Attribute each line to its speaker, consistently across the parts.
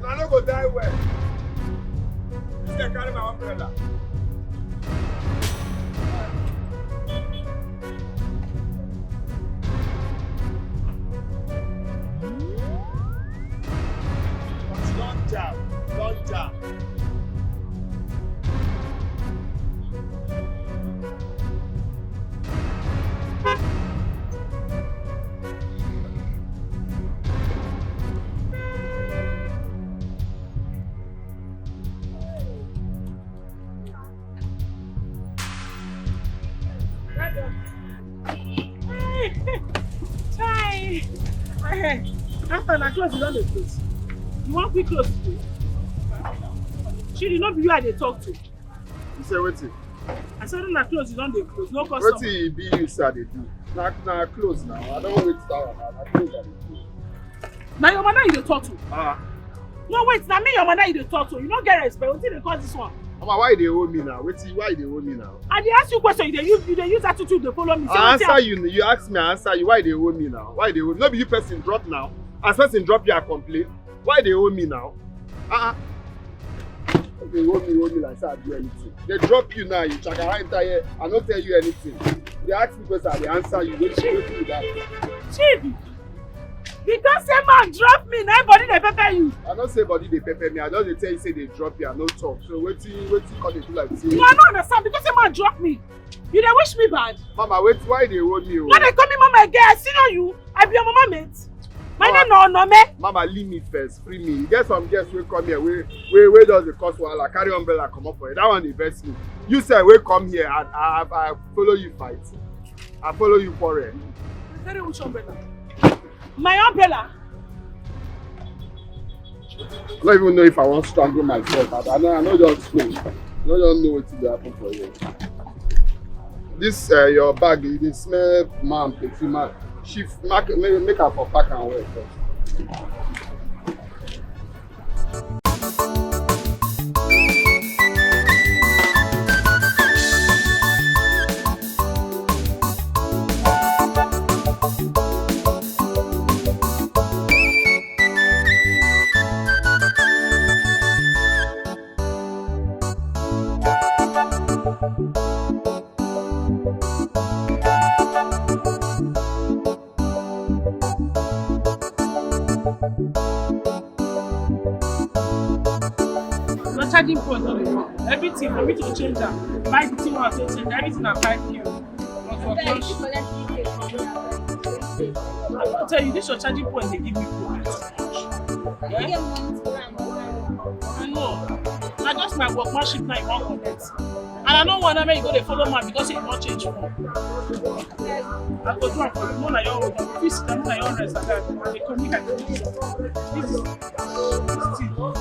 Speaker 1: I don't go die well. This guy carry my umbrella. Don't jam. Don't jam.
Speaker 2: Try. After na close, you don't dey close. You want quick close today? She did not be you I dey talk to.
Speaker 1: You say wetin?
Speaker 2: I said na close, you don't dey close. No custom.
Speaker 1: Wetin e be you say I dey do? Na close now. I don't wait that one now. Na close I dey do.
Speaker 2: Na your mother you dey talk to.
Speaker 1: Ah.
Speaker 2: No wait, na me your mother you dey talk to. You no get respect. Wetin dey cause this one?
Speaker 1: Mama, why you dey hold me now? Wetin? Why you dey hold me now?
Speaker 2: I dey ask you question, you dey use attitude dey follow me.
Speaker 1: I answer you. You ask me, I answer you. Why you dey hold me now? Why you dey hold me? No be you person drop now. As person drop you, I complain. Why you dey hold me now? They hold me like say I do anything. They drop you now, you chakara enter here. I no tell you anything. They ask me question, I dey answer you. Wetin do that?
Speaker 2: Chief, because say man drop me, na body dey pepper you.
Speaker 1: I no say body dey pepper me. I just dey tell you say they drop you. I no talk. So wetin come dey do like this?
Speaker 2: No, I no understand. Because say man drop me, you dey wish me bad.
Speaker 1: Mama, wait, why they hold me?
Speaker 2: No, they call me mama again. I see no you. I be your mama mate. My name no ONOME.
Speaker 1: Mama, leave me first. Free me. You get some guests wey come here. We does the cost wahala. Carry umbrella come up for it. That one dey vex me. You say we come here and I follow you fight. I follow you quarrel.
Speaker 2: Carry which umbrella? My umbrella.
Speaker 1: I don't even know if I want to strangle myself. I know just know. I don't know what will happen for you. This your bag, you dey smell man, perfume man. Shift, make her for pack and wear first.
Speaker 2: Charging point on the road. Everything for me to change that. Buy the thing I say change everything at 5 years. I will tell you this your charging point they give me problem. Yeah? I know. I just my workmanship now you won't connect. And I don't want to make you go they follow man because it won't change phone. I go do it for you. No, na your own. If you sit down, na your rest. And they communicate with this. This is still.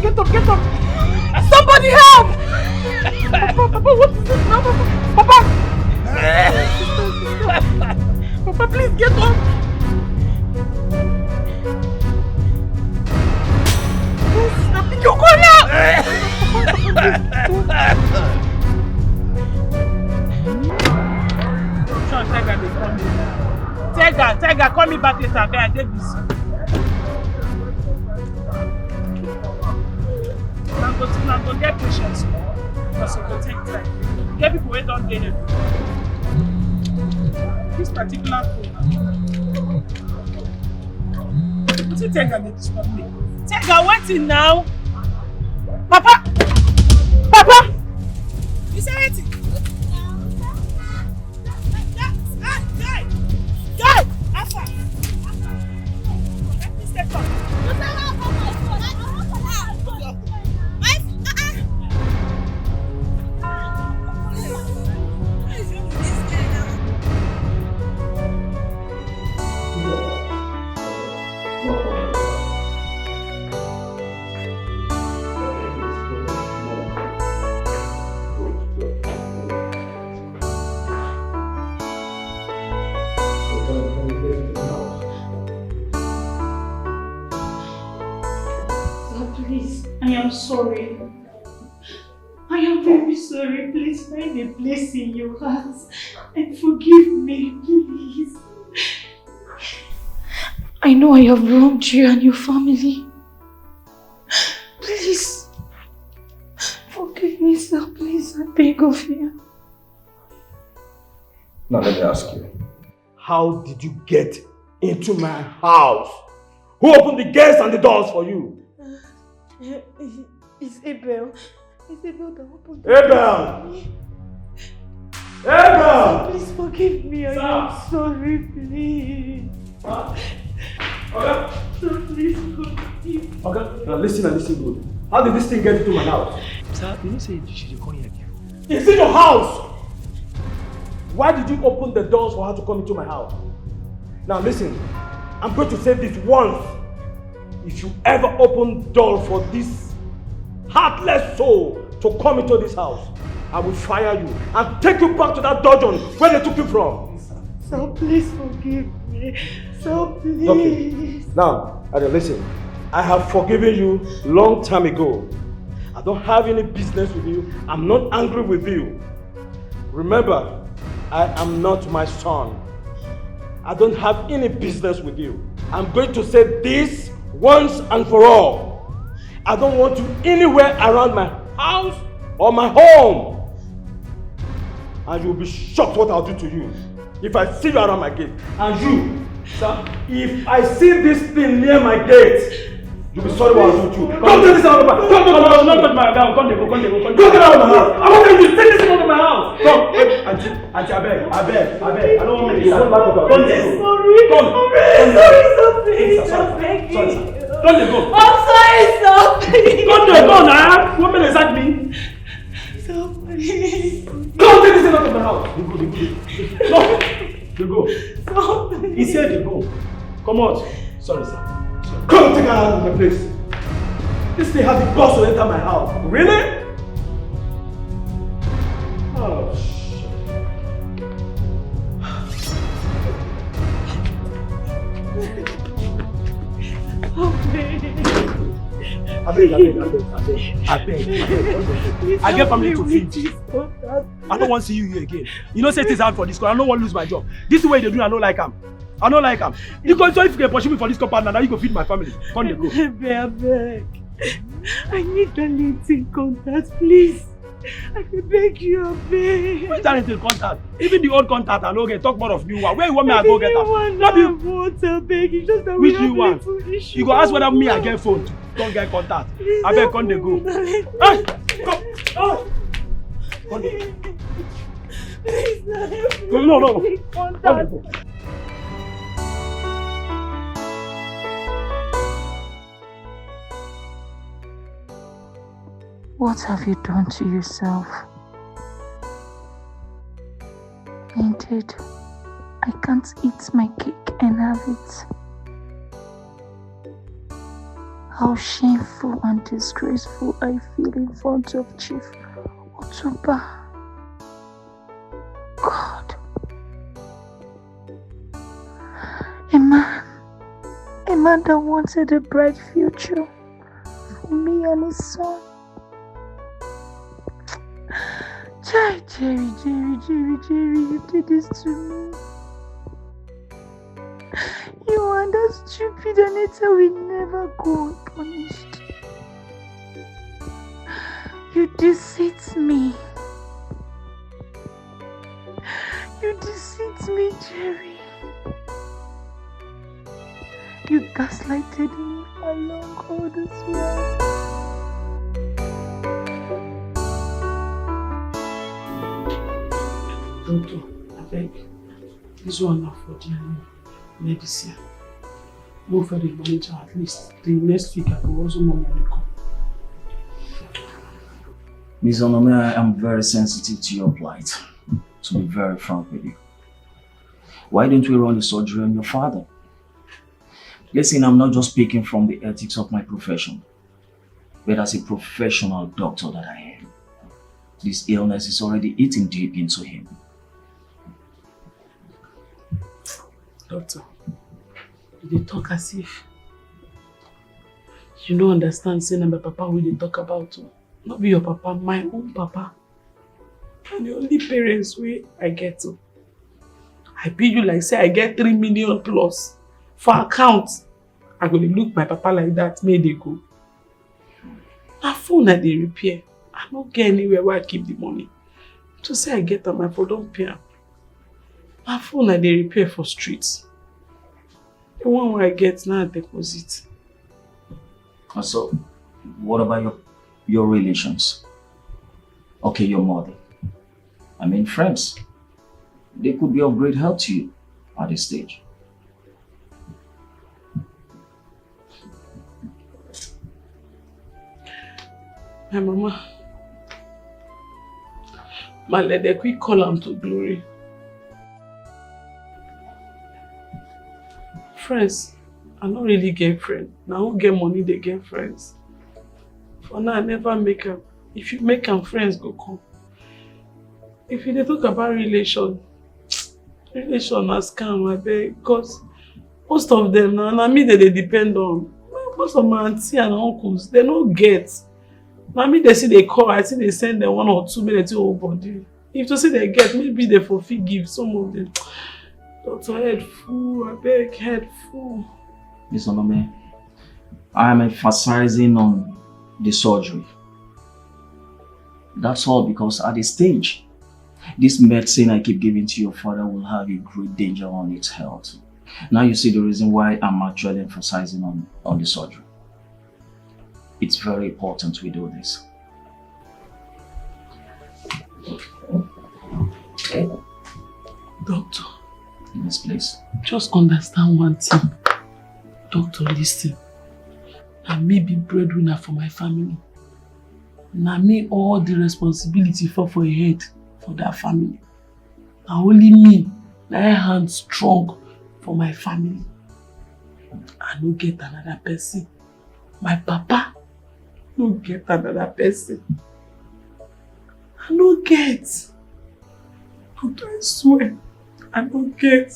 Speaker 2: Get up, get up! Somebody help! Papa, what is this now? Papa! Papa, please get up! You go now! Tiger, call me back later. I take this. Now go get patience. Because it will take time. Get people wait on there. This particular phone. What's it Tiger need to stop me? Tiger, waiting now. Papa! Papa! You say anything? Guy! Alpha! Let me step up. I am sorry. I am very sorry. Please find a place in your heart and forgive me, please. I know I have wronged you and your family. Please, forgive me, sir. Please, I beg of you.
Speaker 3: Now let me ask you. How did you get into my house? Who opened the gates and the doors for you?
Speaker 4: It's Abel. It's Abel that opened
Speaker 3: the Abel! Abel!
Speaker 4: Please forgive me. I am sorry, please.
Speaker 3: Okay.
Speaker 4: Sir, please forgive me.
Speaker 3: Okay. Now listen and listen good. How did this thing get into my house?
Speaker 5: Sir, you know say she should come here again.
Speaker 3: It's in your house! Why did you open the doors for her to come into my house? Now listen, I'm going to say this once. If you ever open door for this heartless soul to come into this house, I will fire you and take you back to that dungeon where they took you from.
Speaker 4: So please forgive me. So please.
Speaker 3: Okay. Now, listen. I have forgiven you long time ago. I don't have any business with you. I'm not angry with you. Remember, I am not my son. I don't have any business with you. I'm going to say this once and for all. I don't want you anywhere around my house or my home. And you'll be shocked what I'll do to you if I see you around my gate. And you, sir, if I see this thing near my gate, you'll be sorry what I'll do to you. Come take this out of my house. Come take my house. Come get out of my house. I want you to take this out of my house. Come, Auntie, I beg. I don't want to come. Come.
Speaker 4: Sorry,
Speaker 3: Sorry. Don't let go.
Speaker 4: I'm sorry, stop.
Speaker 3: Don't let go now. What does that mean?
Speaker 4: Stop, please.
Speaker 3: Come take this out of my house. You go.
Speaker 4: Stop.
Speaker 3: He said you go. Come out. Sorry, sir. Come take her out of my place. This thing has the boss to enter my house. Really? Oh, shit. I beg.
Speaker 5: I get family to feed. I don't want to see you here again. You know, say things out for this call. I don't want to lose my job. This is the way they do. I don't like them. You can so if you can pursue me for this compound now, you can feed my family. Come they go.
Speaker 4: I beg. I need the LinkedIn contact, please. I beg you, I beg.
Speaker 5: Where's that LinkedIn contact? Even the old contact, I don't get talk more of new one. Where you want me to go get them?
Speaker 4: Not you want to beg. It's just that
Speaker 5: which
Speaker 4: we
Speaker 5: new one? You go ask whether me I get phone to don't get contact.
Speaker 4: Please
Speaker 5: I beg, come they go.
Speaker 4: Hey,
Speaker 5: come. Oh. Come they.
Speaker 4: Please,
Speaker 5: No.
Speaker 4: Contact.
Speaker 5: Come.
Speaker 6: What have you done to yourself? Indeed, I can't eat my cake and have it. how shameful and disgraceful I feel in front of Chief Otuba. God. A man that wanted a bright future for me and his son. Jerry, you did this to me. You and that stupid Anita will never go unpunished. You deceit me. You deceit me, Jerry. You gaslighted me along all this while.
Speaker 2: Doctor, I beg. This one now for the medicine. Move for the manager at least. The next week I will also more money come.
Speaker 7: Ms. Onome, I am very sensitive to your plight. To be very frank with you. Why don't we run the surgery on your father? Listen, I'm not just speaking from the ethics of my profession, but as a professional doctor that I am. This illness is already eating deep into him.
Speaker 2: Doctor, they talk as if you don't understand saying my papa will they talk about. Not be your papa, my own papa. And the only parents way I get to. I pay you like say I get 3 million plus for account. I'm gonna look my papa like that, may they go. My phone that they repair. I don't get anywhere where I keep the money. To say I get them, my phone don't pay. My phone that they repair for streets. The one where I get now deposit.
Speaker 7: So, what about your relations? Okay, your mother. I mean friends. They could be of great help to you at this stage.
Speaker 2: My mama. Let the quick call him to glory. Friends, I don't really get friends. Now who get money, they get friends. For now, I never make them. If you make them, friends go come. If you talk about relation as scam, I beg, because most of them now me that they depend on. Most of my auntie and uncles, they don't get. Now me they see they call, I see they send them 1 or 2 minutes to whole body. If to say they get, maybe they forgive some of them. Doctor, head full, I beg, head full.
Speaker 7: Miss Onome, I am emphasizing on the surgery. That's all because at this stage, this medicine I keep giving to your father will have a great danger on its health. Now you see the reason why I'm actually emphasizing on the surgery. It's very important we do this.
Speaker 2: Doctor.
Speaker 7: Yes, please.
Speaker 2: Just understand one thing. Doctor, listen. I may be breadwinner for my family. Now me all the responsibility for a head for that family. Now only me, I hand strong for my family. I no get another person. My papa no get another person. I no get. But I swear, I don't get.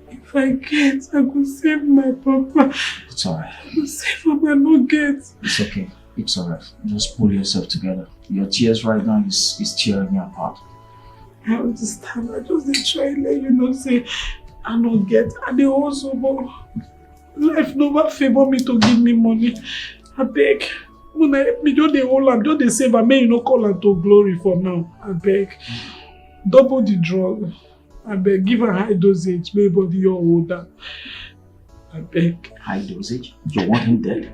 Speaker 2: If I get, I go save my papa.
Speaker 7: It's alright.
Speaker 2: I go save him, I no get.
Speaker 7: It's okay. It's alright. Just pull yourself together. Your tears right now is tearing me apart.
Speaker 2: I understand. I just dey try let you know say I no get. And they also but life never favor me to give me money. I beg. When I help me, just dey hold am, just dey save am, make you no call am to glory for now. I beg. Double the drug. I beg. Give her high dosage, make body your older. I beg.
Speaker 7: High dosage? You want him dead?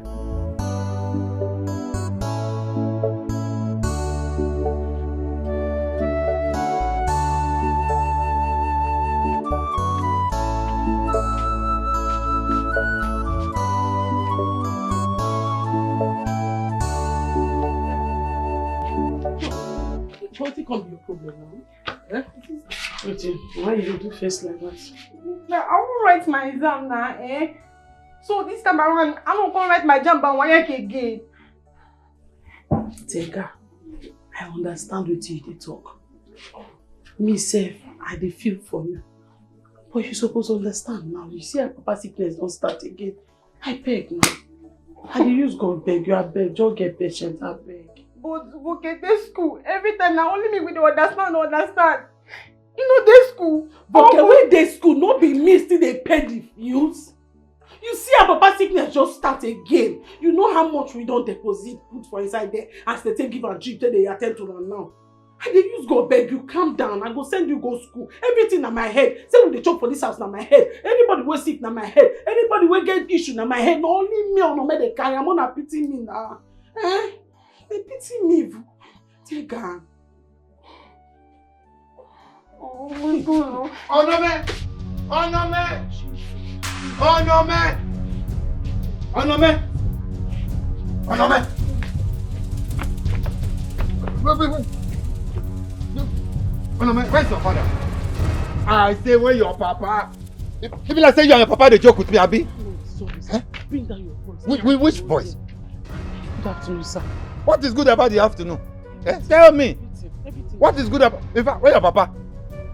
Speaker 2: What can be your problem now? Eh? Why you do face like that?
Speaker 8: I won't write my exam now, eh?
Speaker 4: So this time around, I don't come write my jam by one again.
Speaker 2: Tega, I understand what you talk. Me self, I dey feel for you. But you suppose understand now. You see, our papa sickness don't start again. I beg now. I dey use God beg you, I beg. Just get patient, I beg.
Speaker 4: But okay, this school. Every time now only me with the understand. You know this school.
Speaker 2: But when they school, not be me still they pay the bills. You see our papa sickness just start again. You know how much we don't deposit put for inside there as they take give and drip till they attend to them now. I dey use God beg you, calm down. I go send you go school. Everything na my head. Say we dey chop for this house na my head. Anybody wey sick na my head. Anybody wey get issue na my head. No only me ONOME dey carry. I'm gonna pity me now. Eh? They pity me. Take her.
Speaker 4: Oh my God.
Speaker 1: ONOME! ONOME! ONOME! ONOME! ONOME! Wait. ONOME, where's your father? I say, where your papa? If I say you and your papa, they joke with me, Abi?
Speaker 2: No, sorry, sir. Bring down your voice.
Speaker 1: Which voice?
Speaker 2: Good afternoon, sir.
Speaker 1: What is good about the afternoon? Tell me.
Speaker 2: Everything.
Speaker 1: What is good about... In fact, where your papa?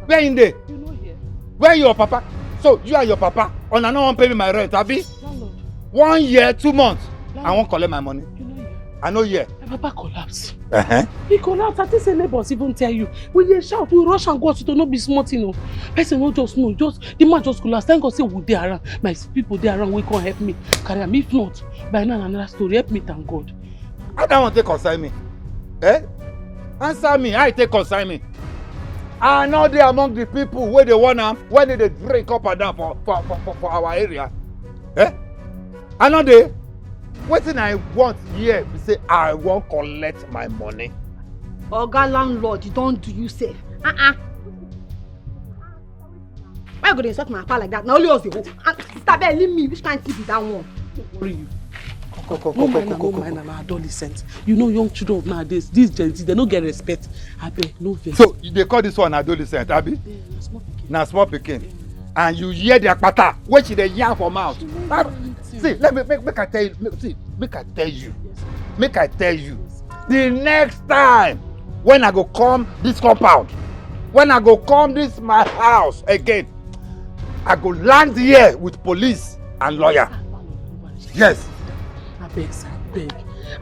Speaker 1: Where in there?
Speaker 2: You know here.
Speaker 1: Where your papa? So, you and your papa, on and on pay me my rent, Abi?
Speaker 2: Landlord.
Speaker 1: 1 year, 2 months.
Speaker 2: Landlord.
Speaker 1: I won't collect my money.
Speaker 2: You know here.
Speaker 1: I know here.
Speaker 2: My papa collapsed.
Speaker 1: Uh-huh.
Speaker 2: He collapsed. I think say neighbors even tell you. We dey shout, we rush and go hospital, no be smart, you know. Person no just know. The man just collapsed. Thank God say we dey around. My people dey around, we can't help me. Carry am. If not, by now another story. Help me, thank God.
Speaker 1: I don't want to concern me. Answer me. I take concern me. I know they among the people where they want them, when they drink up and down for our area. I know they. What thing I want here is say I won't collect my money.
Speaker 4: Oga landlord, you don't do yourself. Why you go to insult my papa like that? Now only us the hope. Sister Bell, leave me. Which kind of TV that one?
Speaker 2: Don't worry you. No mind, I'm an adolescent. You know young children of nowadays, these Gen Z, they don't get respect. I beg, no vex.
Speaker 1: So they call this one adolescent, Abi? Na small pikin. And you hear their pata, which they yarn for mouth. See, let me make I tell you. Make I tell you. The next time when I go come this compound, when I go come this my house again, I go land here with police and lawyer. Yes.
Speaker 2: I beg, sir, I beg.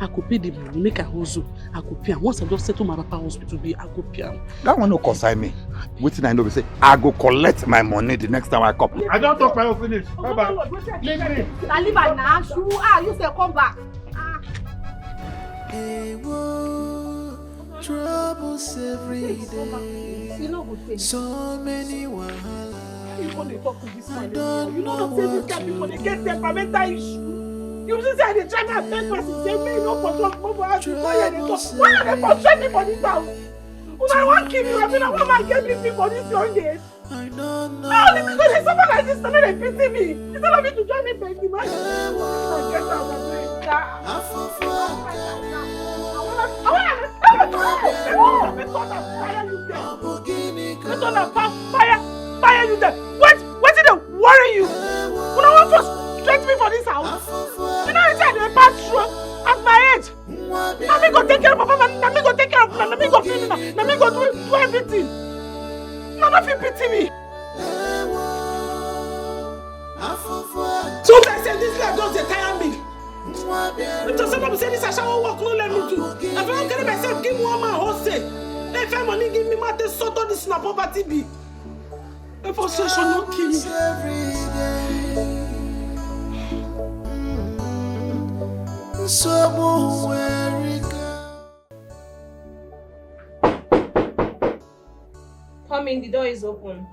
Speaker 2: I could pay the money, make a hustle. I could pay. Once I just settle my papa hospital bill, I could pay.
Speaker 1: That one no concern me. Wetin I know be say I go collect my money the next time I come. I don't talk my own finish. Bye bye. Leave me.
Speaker 4: Leave her now. You say come back.
Speaker 8: Troubles every day. So many wahala. I don't know what to do.
Speaker 2: You just say they try to affect person, say me no control for us. Why are they frustrate me for this house? When I want to kill you, I mean I want my get me for this young days.
Speaker 8: I don't know.
Speaker 2: Only because there's someone like this, and they pity me. Instead of me to join me, baby, I get out of fire you there. What did they worry you? When I want to straight me for this house, you know inside the pass through at my age. Now me go take care of papa, now me go take care of now me go feed me, now me go do everything. None of you pity me. So I say this life just tire me. If to somebody say this I shall work, no let me do. If I don't carry myself, give one man whole say. If I money give me matter, sort of this na poverty be. The frustration no kill me.
Speaker 9: Come in, the door is open.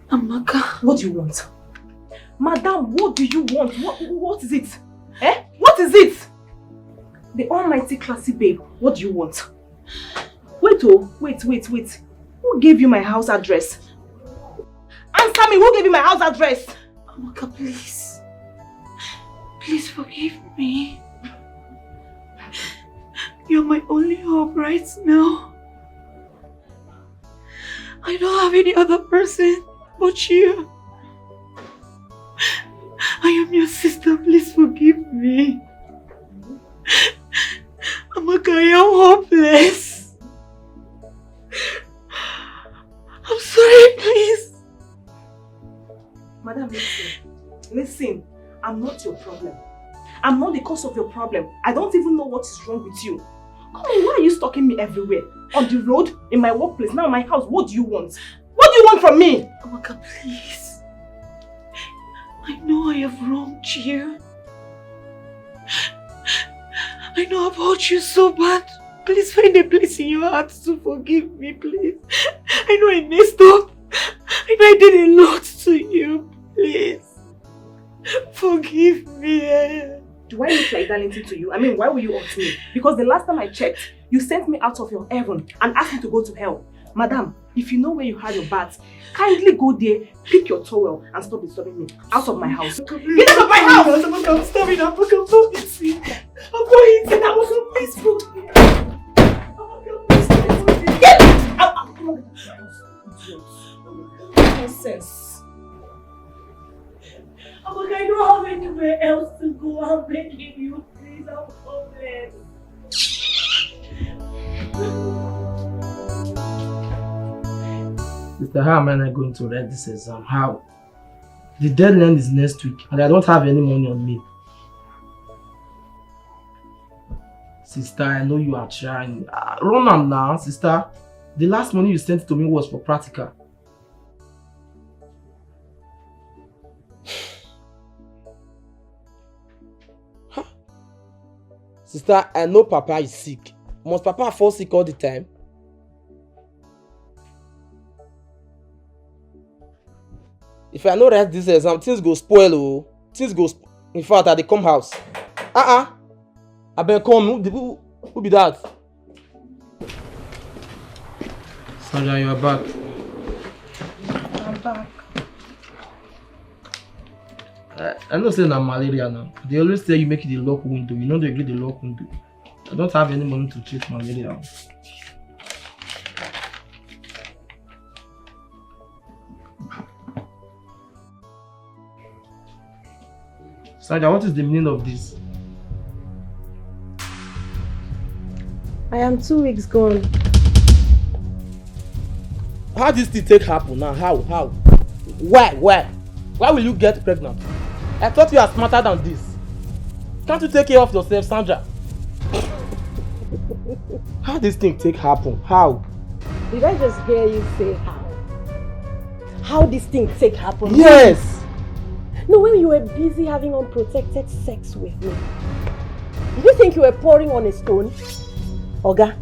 Speaker 4: Amaka,
Speaker 9: What do you want?
Speaker 4: Madam, what do you want? What is it? What is it?
Speaker 9: The almighty classy babe, what do you want? Wait. Who gave you my house address?
Speaker 4: Answer me, who gave you my house address?
Speaker 6: Amaka, please. Please forgive me.
Speaker 4: You're my only hope right now. I don't have any other person but you. I am your sister, please forgive me. Amaka, I am hopeless. I'm sorry, please.
Speaker 9: Madam, listen. I'm not your problem. I'm not the cause of your problem. I don't even know what is wrong with you. Come on, why are you stalking me everywhere? On the road, in my workplace, now in my house. What do you want? What do you want from me?
Speaker 4: Amaka, please. I know I have wronged you. I know I've hurt you so bad. Please find a place in your heart to forgive me, please. I know I messed up. I know I did a lot to you. Please. Forgive me.
Speaker 9: Do I look like Darlington to you? I mean, why will you hurt me? Because the last time I checked, you sent me out of your heaven and asked me to go to hell. Madam, if you know where you had your bath, kindly go there, pick your towel and stop disturbing me. Out of my house. Get out of my house!
Speaker 4: I'm stopping. I'm going to see. I'm going to I'm please forgive me.
Speaker 9: Get out! Nonsense.
Speaker 4: Amaka, I don't have anywhere else to go. I'm begging you, please. I'm hopeless.
Speaker 5: Sister, how am I not going to write this exam? How? The deadline is next week and I don't have any money on me. Sister, I know you are trying. Run am now, sister. The last money you sent to me was for practical. Sister, I know Papa is sick. Must Papa fall sick all the time? If I no write this exam, things go spoil. Oh. Things go in fact, I dey come house. I been come. Who be that? Sandra, you are back.
Speaker 9: I'm back.
Speaker 5: I know say na malaria now. They always tell you make it the lock window. You know they agree the lock window. I don't have any money to treat malaria. Sandra, what is the meaning of this?
Speaker 9: I am 2 weeks gone.
Speaker 5: How this thing take happen now? How? Why? Why will you get pregnant? I thought you are smarter than this. Can't you take care of yourself, Sandra? How this thing take happen? How?
Speaker 10: Did I just hear you say how? How this thing take happen?
Speaker 5: Yes!
Speaker 10: No, when you were busy having unprotected sex with me. Did you think you were pouring on a stone? Oga,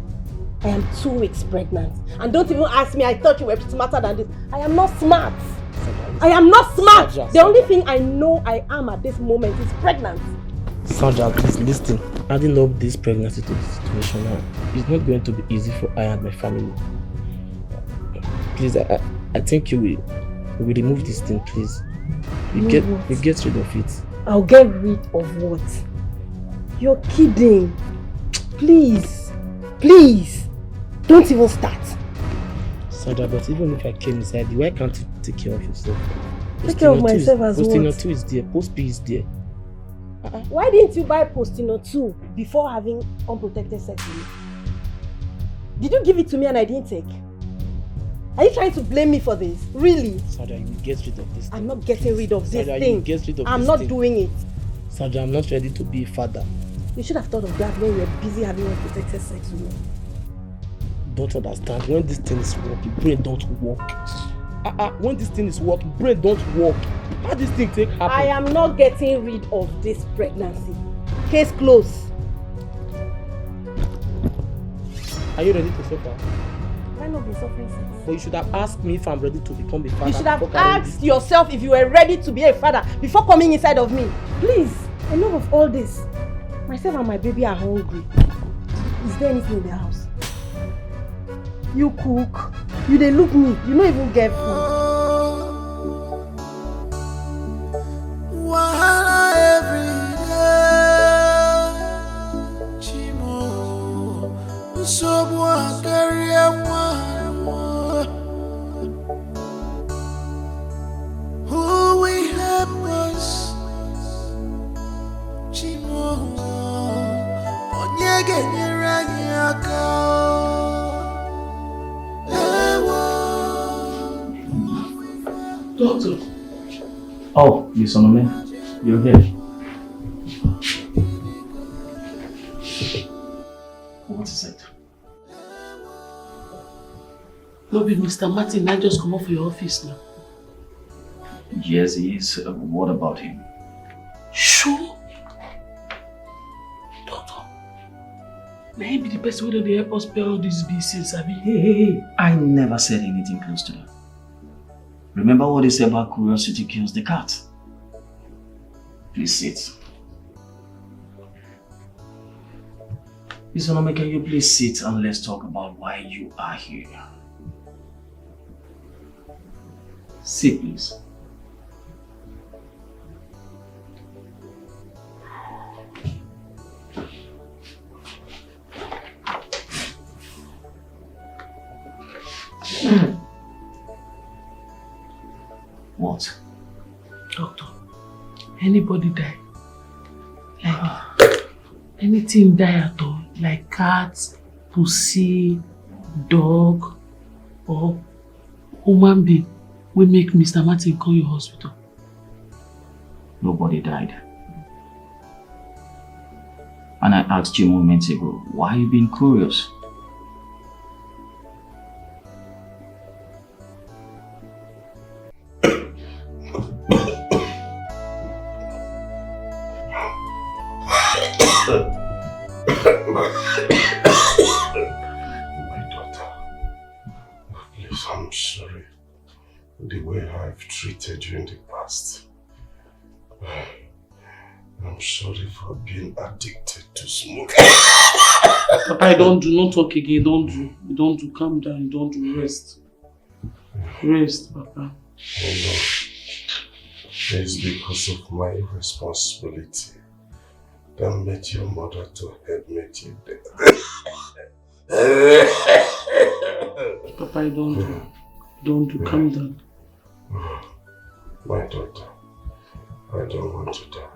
Speaker 10: I am 2 weeks pregnant. And don't even ask me, I thought you were smarter than this. I am not smart. I am not smart.
Speaker 5: Sandra,
Speaker 10: the only thing I know I am at this moment is pregnant.
Speaker 5: Sandra, please listen. Adding up this pregnancy to the situation now, it's not going to be easy for I and my family. Please, I think you will remove this thing, please. We get rid of it.
Speaker 10: I'll get rid of what? You're kidding. Please. Don't even start.
Speaker 5: Sandra, but even if I came inside you, why can't you take care of yourself?
Speaker 10: Take care of myself as what?
Speaker 5: Postino 2 is there, Post P is there.
Speaker 10: Why didn't you buy Postino 2 before having unprotected sex with me? Did you give it to me and I didn't take? Are you trying to blame me for this? Really?
Speaker 5: Sandra, you will get rid of this thing.
Speaker 10: I'm not getting rid of this
Speaker 5: Sandra,
Speaker 10: thing.
Speaker 5: You get rid of
Speaker 10: I'm
Speaker 5: this
Speaker 10: not
Speaker 5: thing.
Speaker 10: doing it.
Speaker 5: Sandra, I'm not ready to be a father.
Speaker 10: You should have thought of that when you were busy having unprotected sex with me.
Speaker 5: Don't understand. When this thing is working, brain don't work. When this thing is working, brain don't work. How this thing take happen?
Speaker 10: I am not getting rid of this pregnancy. Case closed.
Speaker 5: Are you ready to suffer?
Speaker 10: Have I not been suffering since?
Speaker 5: But you should have asked me if I'm ready to become a father.
Speaker 10: You should have asked yourself if you were ready to be a father before coming inside of me. Please, enough of all this. Myself and my baby are hungry. Is there anything in the house? You cook. You dey look me. You don't even get food.
Speaker 8: Wahala every day, Chimo. Who will help us? Chimo, onyege nyeranyaka.
Speaker 2: Doctor.
Speaker 7: Oh, Miss ONOME, you're here. What is it?
Speaker 2: No, be Mr. Martin, I just come off for your office now.
Speaker 7: Yes, he is. What about him?
Speaker 2: Sure. Doctor. May he be the person who will help us pay all these bills since
Speaker 7: Hey, I never said anything close to that. Remember what they say about curiosity kills the cat? Please sit. Miss ONOME, can you please sit and let's talk about why you are here? Sit, please. What?
Speaker 2: Doctor, anybody die? Like anything die at all? Like cats, pussy, dog, or human being will make Mr. Martin call your hospital?
Speaker 7: Nobody died. And I asked you moments ago, why are you being curious?
Speaker 11: My daughter, please, I'm sorry for the way I've treated you in the past. I'm sorry for being addicted to smoking.
Speaker 2: Papa, don't do, not talk again, don't do, calm down, don't do, rest. Rest, Papa.
Speaker 11: Oh no, it's because of my irresponsibility that made your mother to help me till death.
Speaker 2: Papa, don't do, calm down.
Speaker 11: My daughter, I don't want to die.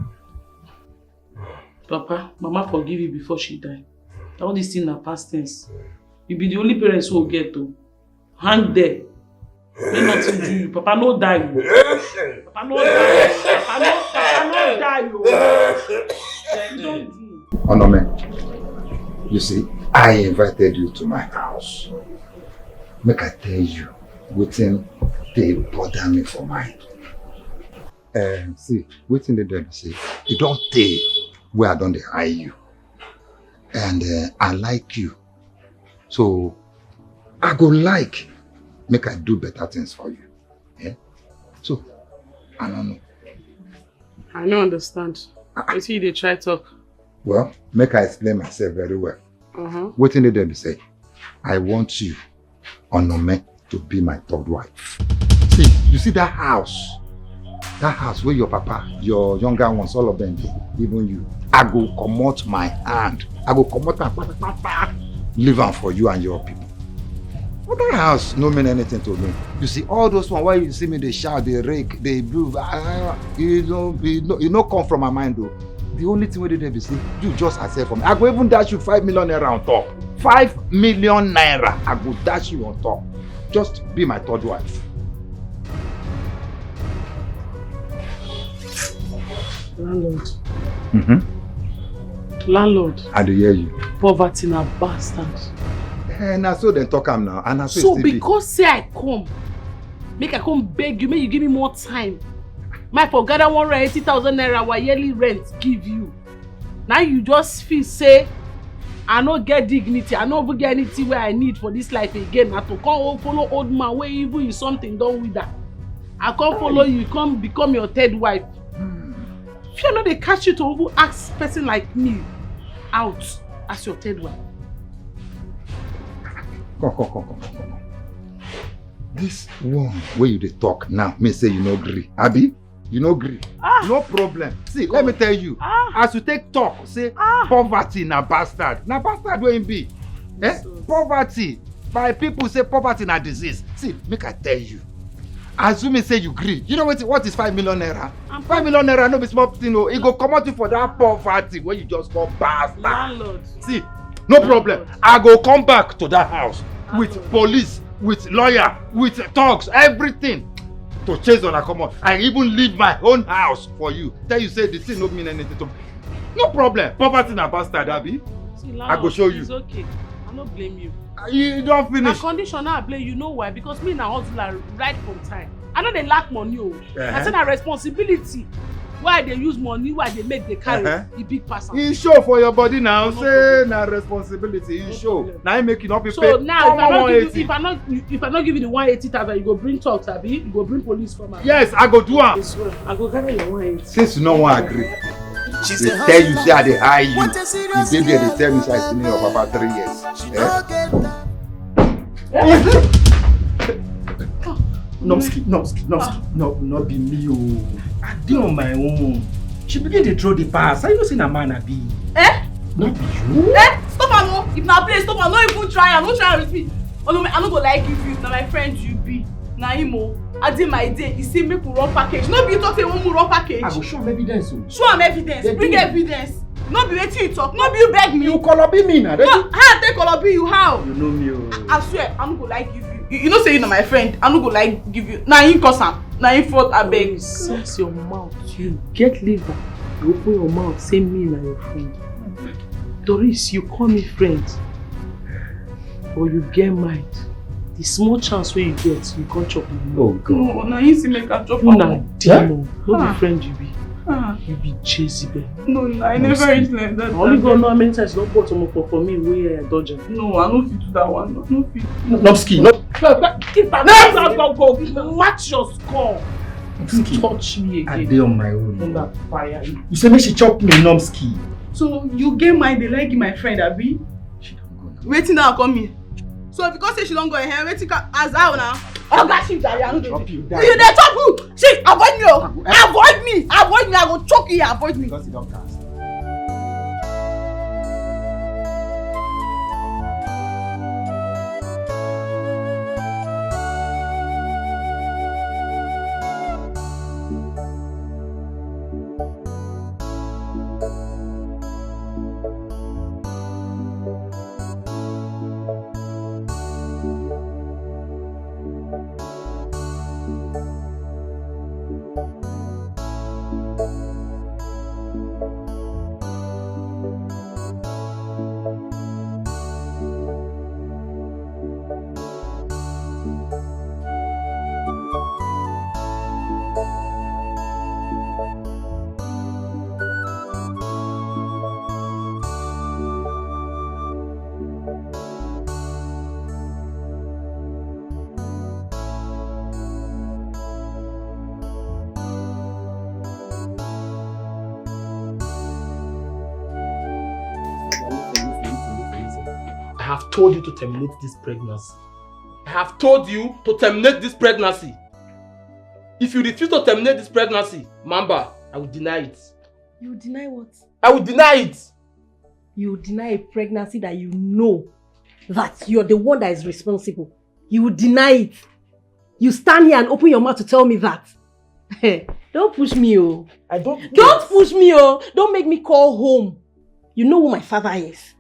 Speaker 2: Papa, Mama forgive you before she died. All these things are past tense. You be the only parents who will get to hang there. May nothing do you. Papa no die. Papa no die. Papa no die. You don't do.
Speaker 12: ONOME, you see, I invited you to my house. Make I tell you, waiting they bother me for mine. See, waiting they don't say, you don't tell where I don't eye you. And I like you. So I go like make I do better things for you. Yeah? So I don't know.
Speaker 2: I don't understand. You see they try talk.
Speaker 12: Well, make I explain myself very well. What did they say? I want you, ONOME, to be my third wife. See, you see that house? That house where your papa, your younger ones, all of them, even you. I go come out my hand. I go come out and leave am for you and your people. But that house no mean anything to me. You see, all those ones, why you see me, they shout, they rake, they move, you know come from my mind though. The only thing we did be say, you just accept from me. I go even dash you 5 million naira on top. 5 million naira, I go dash you on top. Just be my third wife.
Speaker 2: Landlord. Landlord.
Speaker 12: I do hear you.
Speaker 2: Poverty na bastard.
Speaker 12: Na so they talk am now. And
Speaker 2: so because say I come, make I come beg you, make you give me more time. My for gather 180,000 naira our yearly rent give you. Now you just feel say I no get dignity, I no even get anything where I need for this life again. I to come follow old man where even you something done with that. I come follow you, come become your third wife. If you know they catch you to even ask person like me out as your third wife.
Speaker 12: Come. This one where you dey talk now, me say you no agree. Abi? You no agree. No problem. See, let me tell you. As you take talk, say poverty na bastard. Na bastard where him be. Eh? Poverty. My people say poverty na disease. See, make I tell you. Assuming say you gree. You know what is 5 million naira? 5 million naira no be small thing. No. It go come out you for that poverty where you just call bastard.
Speaker 2: Landlord.
Speaker 12: See, no problem. I go come back to that house with police, with lawyer, with thugs, everything to chase on a common. I even leave my own house for you. Tell you say the thing no mean anything to me. No problem. Poverty na bastard, Abi.
Speaker 2: See,
Speaker 12: I go show you.
Speaker 2: It's okay. I don't blame you.
Speaker 12: You don't finish.
Speaker 2: Na condition I blame you know why? Because me na hustler right from time. I know they lack money. I say na responsibility. Why they use money? Why they make the carry the big person?
Speaker 12: You show for your body now. Say na responsibility. You show. Now you make it not be
Speaker 2: So
Speaker 12: paid.
Speaker 2: now if I not give you the 180,000, you go bring talks, Abi. You go bring police from her.
Speaker 12: Yes, I go do am.
Speaker 2: I go carry your 180.
Speaker 12: Since you no wan agree, they tell you say I dey hire you. The baby dey tell me say I still need your papa 3 years.
Speaker 5: Nomski, no, not be me. Oh. I did on my own. She begin to draw the pass. I know say na man I be.
Speaker 9: Eh?
Speaker 5: Not be you.
Speaker 9: Eh? Stop am no. If na play, stop am. No even try am. No try am with me. ONOME, I no go like give you. Na my friend you be. Na him o. I dey my day. He say make we run package. No be you talk say we wan run package.
Speaker 5: I go show am evidence.
Speaker 9: Show am evidence. Bring evidence. No be wetin you talk. No be you beg me.
Speaker 5: You call be me now.
Speaker 9: No, how I take call be you? How?
Speaker 5: You know me. Oh.
Speaker 9: I swear, I no go like give you. You know say you na my friend. I no go like give you. Na him cause am. Na him fault abeg.
Speaker 2: Sense your mouth. You get liver. You open your mouth. Say me na your friend. Doris, you call me friend. Or you get mind. The small chance where you get, you can't chop me.
Speaker 5: Oh God.
Speaker 9: No, na him say make I chop
Speaker 2: You
Speaker 9: am.
Speaker 2: na demon. No be friend you be. You be Jezebel.
Speaker 9: No, I never reach like that.
Speaker 2: Only God know how many times you don't put some for me where I dodge am.
Speaker 9: No, I no fit do that one. No fit.
Speaker 5: Nomski, no.
Speaker 2: Go match your score. You touch me again.
Speaker 5: I dey on my own.
Speaker 2: Under fire.
Speaker 5: You say make she chop me, Nomski.
Speaker 9: So you get mind dey like my friend, Abi?
Speaker 5: She don't go now.
Speaker 9: Wetin now come here? So because say she don't go ahead, wetin as how now? Oga she die, I no dey. You dey chop who? See, avoid me o. Avoid me. Avoid me. I go choke you. Avoid me.
Speaker 5: Because you don't cast.
Speaker 13: I have told you to terminate this pregnancy. I have told you to terminate this pregnancy. If you refuse to terminate this pregnancy, Mamba, I will deny it.
Speaker 10: You deny what?
Speaker 13: I will deny it.
Speaker 10: You deny a pregnancy that you know that you're the one that is responsible. You will deny it. You stand here and open your mouth to tell me that. Don't push me, oh. Don't push me, oh. Don't make me call home. You know who my father is.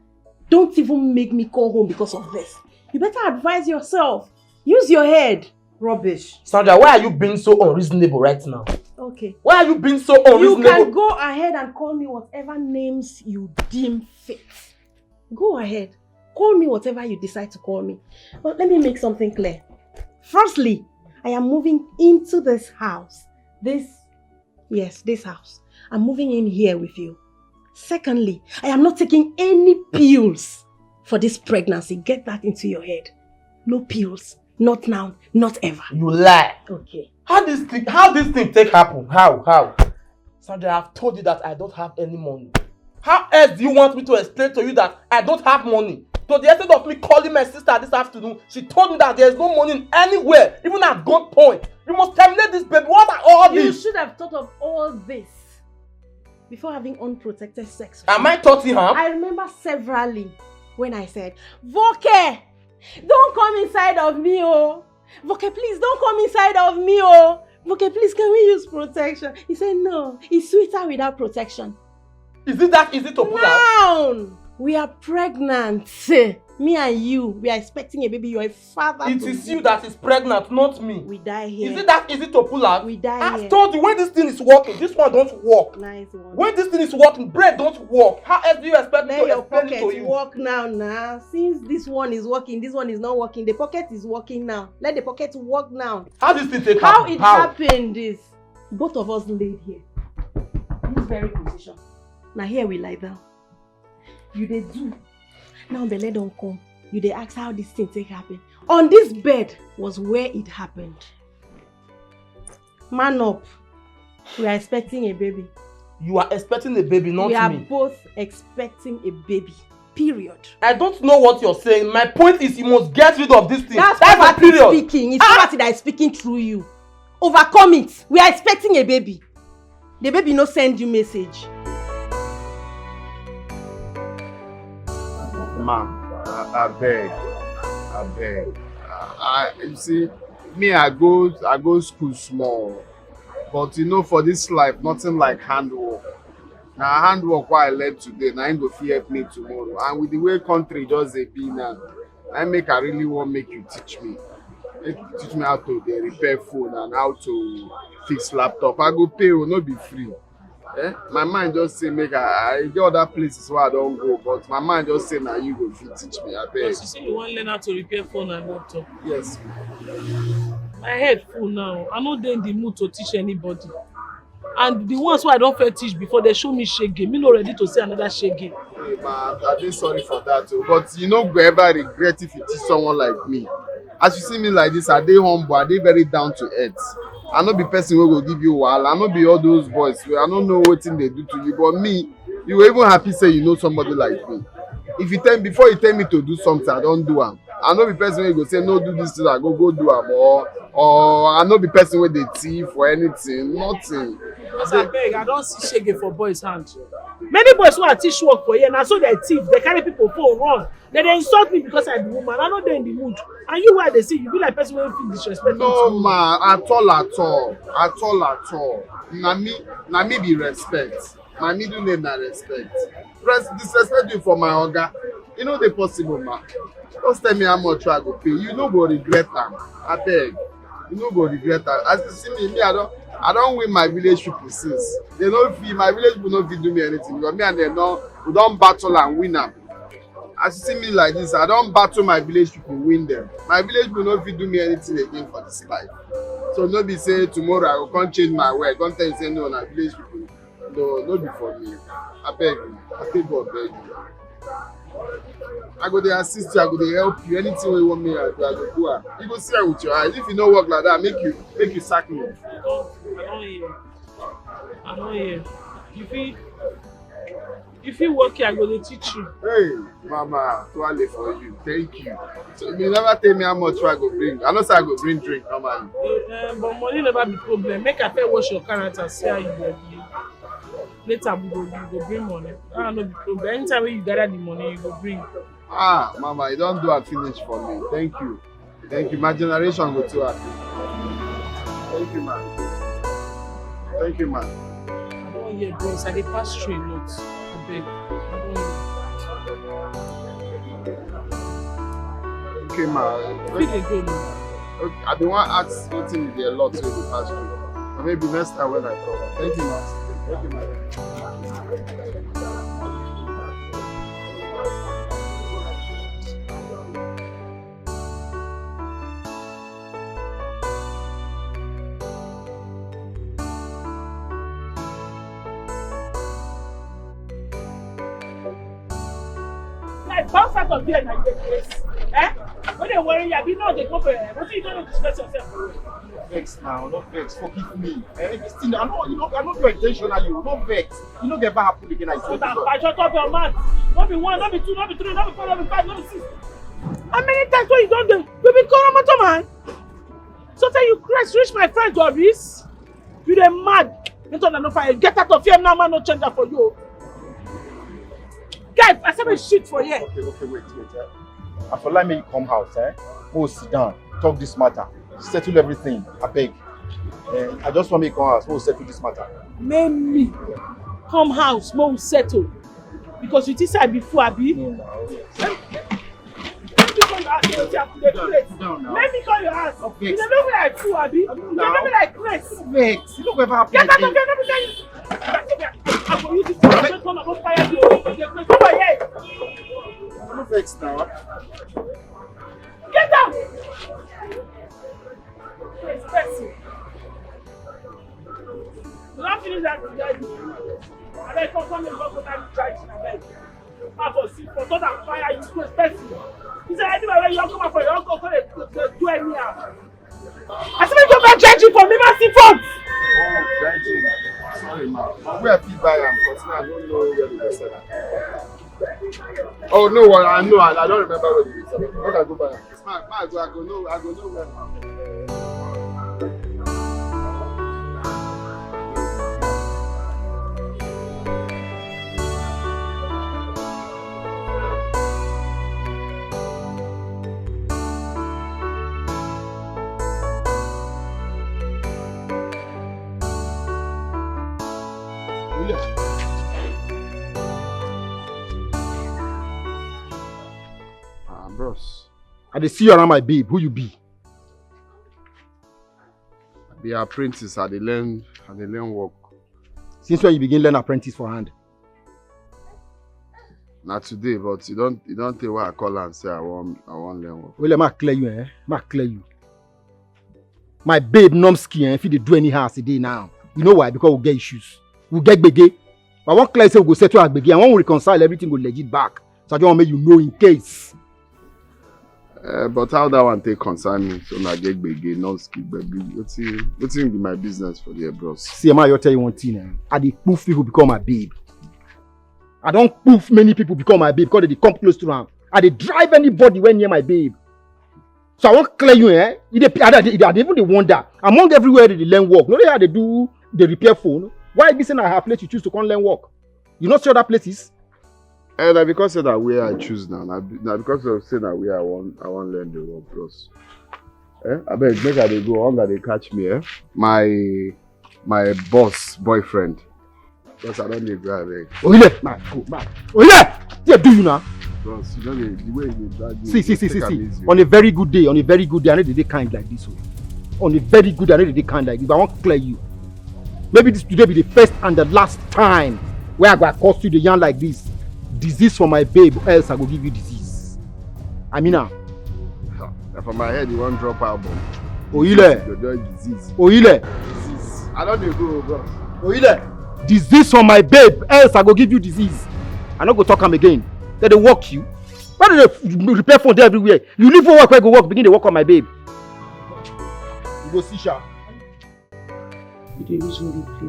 Speaker 10: Don't even make me call home because of this. You better advise yourself. Use your head. Rubbish.
Speaker 13: Sandra, why are you being so unreasonable right now?
Speaker 10: Okay.
Speaker 13: Why are you being so unreasonable?
Speaker 10: You can go ahead and call me whatever names you deem fit. Go ahead. Call me whatever you decide to call me. But let me make something clear. Firstly, I am moving into this house. This house. I'm moving in here with you. Secondly, I am not taking any pills for this pregnancy. Get that into your head. No pills. Not now. Not ever.
Speaker 13: You lie.
Speaker 10: Okay.
Speaker 13: How this thing take happen? How? Sandra, I've told you that I don't have any money. How else do you want me to explain to you that I don't have money? To the extent of me calling my sister this afternoon, she told me that there's no money anywhere, even at gunpoint. You must terminate this baby. What are all these?
Speaker 10: You should have thought of all this before having unprotected sex.
Speaker 13: Am I Tottenham?
Speaker 10: I remember severally when I said, Voke, don't come inside of me, oh. Voke, please don't come inside of me, oh. Voke, please, can we use protection? He said, no, it's sweeter without protection.
Speaker 13: Is it that easy to pull out?
Speaker 10: Now, we are pregnant. Me and you, we are expecting a baby. You're a father.
Speaker 13: It is you that is pregnant, not me.
Speaker 10: We die here.
Speaker 13: Is it that easy to pull out?
Speaker 10: We die here.
Speaker 13: I've told you, when this thing is working, this one don't work.
Speaker 10: Nice one.
Speaker 13: When this thing is working, bread don't work. How else do you expect me
Speaker 10: Let
Speaker 13: to
Speaker 10: your
Speaker 13: explain it to
Speaker 10: pocket
Speaker 13: you?
Speaker 10: work now. Since this one is working, this one is not working. The pocket is working now. Let the pocket work now.
Speaker 13: How this thing take
Speaker 10: How
Speaker 13: happen?
Speaker 10: it happened is, both of us laid here. This very position. Now here we lie down. You dey do. Now belle don't come. You dey ask how this thing take happen. On this bed was where it happened. Man up. We are expecting a baby.
Speaker 13: You are expecting a baby, not me.
Speaker 10: We are both expecting a baby. Period.
Speaker 13: I don't know what you're saying. My point is you must get rid of this thing.
Speaker 10: That's
Speaker 13: a
Speaker 10: poverty
Speaker 13: period.
Speaker 10: speaking. It's poverty that is speaking through you. Overcome it. We are expecting a baby. The baby no send you message.
Speaker 1: Ma, I beg. You see, me, I go school small. But you know, for this life, nothing like handwork. Now, handwork what I learned today, now ain't go fit help me tomorrow. And with the way country just dey be now, I really want make you teach me. Make you teach me how to repair phone and how to fix laptop. I go pay, will not be free. Eh? My mind just say make I get other places where I don't go, but my mind just say now you go fit teach me. I beg.
Speaker 2: Because you say you want learn how to repair phone and laptop.
Speaker 1: Yes.
Speaker 2: My head full now. I'm not in the mood to teach anybody. And the ones who I don't fair teach before, they show me shege. Me not ready to say another shege.
Speaker 1: Hey, man, I'm just sorry for that too. But you know, go ever regret if you teach someone like me. As you see me like this, I dey humble, I dey very down to earth. I no be person who go give you wahala. I no be all those boys. I don't know what thing they do to you. But me, you were even happy say you know somebody like me. If you tell me before you tell me to do something, I don't do am. I no be person who go say no do this thing, I go do am, or I no be person where they thief or anything, nothing.
Speaker 2: Because I beg, I don't see shege for boys' hand. Many boys who I teach work for here, and so they thief, they carry people phone run. Then they insult me because I be woman. I know they're in the mood. And you where they see, you be like person who feel disrespectful.
Speaker 1: No man, at all. Na me be respect. My middle name na respect. Disrespect you for my oga. You know the possible man. Just tell me how much I go pay. You no go regret am. I beg. You no go regret am. As you see me, I don't win my village people since. They no fit, my village people no fit do me anything because me and them we don't battle and win am. As you see me like this, I don't battle my village people, win them. My village people no fit do me anything again for this life. So no be say tomorrow I go come change my way. Don't tell you say no, na village people. No be for me. I beg you. I think God beg you. I go dey assist you, I go dey help you. Anything wey you want me to do, I go do am. You go see am with your eyes. If you no work like that, make you sack me.
Speaker 2: I don't hear. If you work here, I go to teach you.
Speaker 1: Hey, mama, toilet for you. Thank you. So you never tell me how much I go bring. I know say I go bring drink normally.
Speaker 2: But money never be problem. Make I first wash your character, see how you go be. Later you go bring money. No be problem. Anytime when you gather the money, you go bring.
Speaker 1: Ah, mama, you don't do a finish for me. Thank you. Thank you. My generation go too happy. Thank you, man. Thank you, man.
Speaker 2: I don't hear bros. I dey pass through a lot. I beg. I don't hear.
Speaker 1: Okay, man.
Speaker 2: Where they go now?
Speaker 1: Okay, I don't want to ask something with a lot so you pass through. Or maybe next time when I come. Thank you, man. Thank you, man.
Speaker 2: Bounce out of here and get place. Eh? When they worry you, know they go for what you don't discuss yourself.
Speaker 3: Vex now, not vex. Forgive me. This thing, I know do intentionally. Not vex. You know, never happen again. I
Speaker 2: shut up your mouth. Not be one, not be two, not be three, not be four, not be five, not be six. How many times when you done them? You be call man. So tell you Christ reach my friend Doris. You dey mad. You don't know fire. Get out of here now, man. No change that for you. Get life. I said me shit for you.
Speaker 3: Okay, wait. I for like me you come house, Go sit down, talk this matter, settle everything. I beg. I just want me come house, we'll settle this matter.
Speaker 2: Make me come house, more settle. Because you think I be fool, Abi?
Speaker 3: No.
Speaker 2: Let me call your ass. Let me call your ass. You don't know me like fool, Abi? You don't know me like Chris.
Speaker 3: Vex. You know whatever happened.
Speaker 2: Get out of here, let me tell you. I'm going to use this to come and fire you. Come on here.
Speaker 3: I'm vex now.
Speaker 2: Get out! It's person. You don't finish that today. I beg come and go time to try to beg. I go see for thought and fire you to person. He said anyway you come for your uncle to do any harm. I said go back judging for me massive funds.
Speaker 1: Oh, judging. Sorry, ma. Where people buy am because I don't know where they sell am. Oh no, I know. I don't remember where they sell am. Make I go buy am. I go know where. Bros.
Speaker 3: I dey see you around my babe. Who you be?
Speaker 1: I be apprentice. I dey learn work.
Speaker 3: Since when you begin learn apprentice for hand?
Speaker 1: Not today, but you don't tell why I call and say I want learn work.
Speaker 3: Well, I clear you, I clear you. My babe Nomski, if you dey do any house today now, you know why? Because we'll get issues. We'll get gbege. But one clear say we go settle our gbege, and when we reconcile, everything will legit back. So I just want to make you know in case.
Speaker 1: But how that one take concern me? So I get gbege, Nomski, baby. What's be my business for the bros?
Speaker 3: See, Emma, I'll tell you one thing. I dey poof people become my babe. I don't poof many people become my babe because they come close to them. I dey drive anybody when near my babe. So I won't clear you, I even they wonder. Among everywhere they learn work. No, how they do the repair phone. Why be saying I have place you choose to come learn work? You not see other places?
Speaker 1: And because of that way I choose now. Now because of saying that way I want learn the work, bros. I beg, make they go on that they catch me. My boss boyfriend. Because I don't need drive.
Speaker 3: Oh yeah, man, go man. Oh yeah, do you now?
Speaker 1: Bros, you know the way you drag me.
Speaker 3: See. On a very good day, I know they kind like this. On a very good day, I know they kind like this. But I won't clear you. Maybe this today be the first and the last time where I go across you the yarn like this. Disease for my babe, or else I go give you disease. I mean now.
Speaker 1: From my head, you won't drop album.
Speaker 3: Oile.
Speaker 1: Disease.
Speaker 3: Oile.
Speaker 1: Disease. I don't go, bro.
Speaker 3: Oile. Disease for my babe, else I go give you disease. I not go talk am again. Then they walk you. Why do they repair phone there everywhere? You leave for work where go work, begin to work on my babe. You go see Sha.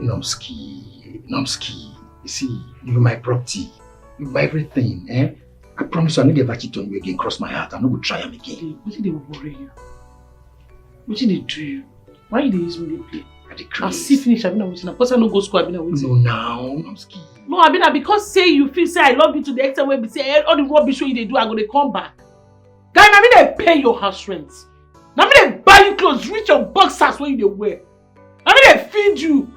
Speaker 12: Nomski. You see, you're my property. You're my everything, I promise you, I never cheat on you again. Cross my heart. I'm not going to try them again.
Speaker 2: What did they worry you? What did they do you? Why did they use me to play? I see finish, I've been waiting. Because I no go school, I've been waiting.
Speaker 12: No, now, Nomski.
Speaker 2: No, I've been because say you feel say I love you to the extent where we say all the rubbish wey you dey do, I go dey come back. Guy, na me dey pay your house rent. Na me dey buy you clothes, reach your boxers wey you dey wear. Na me dey feed you.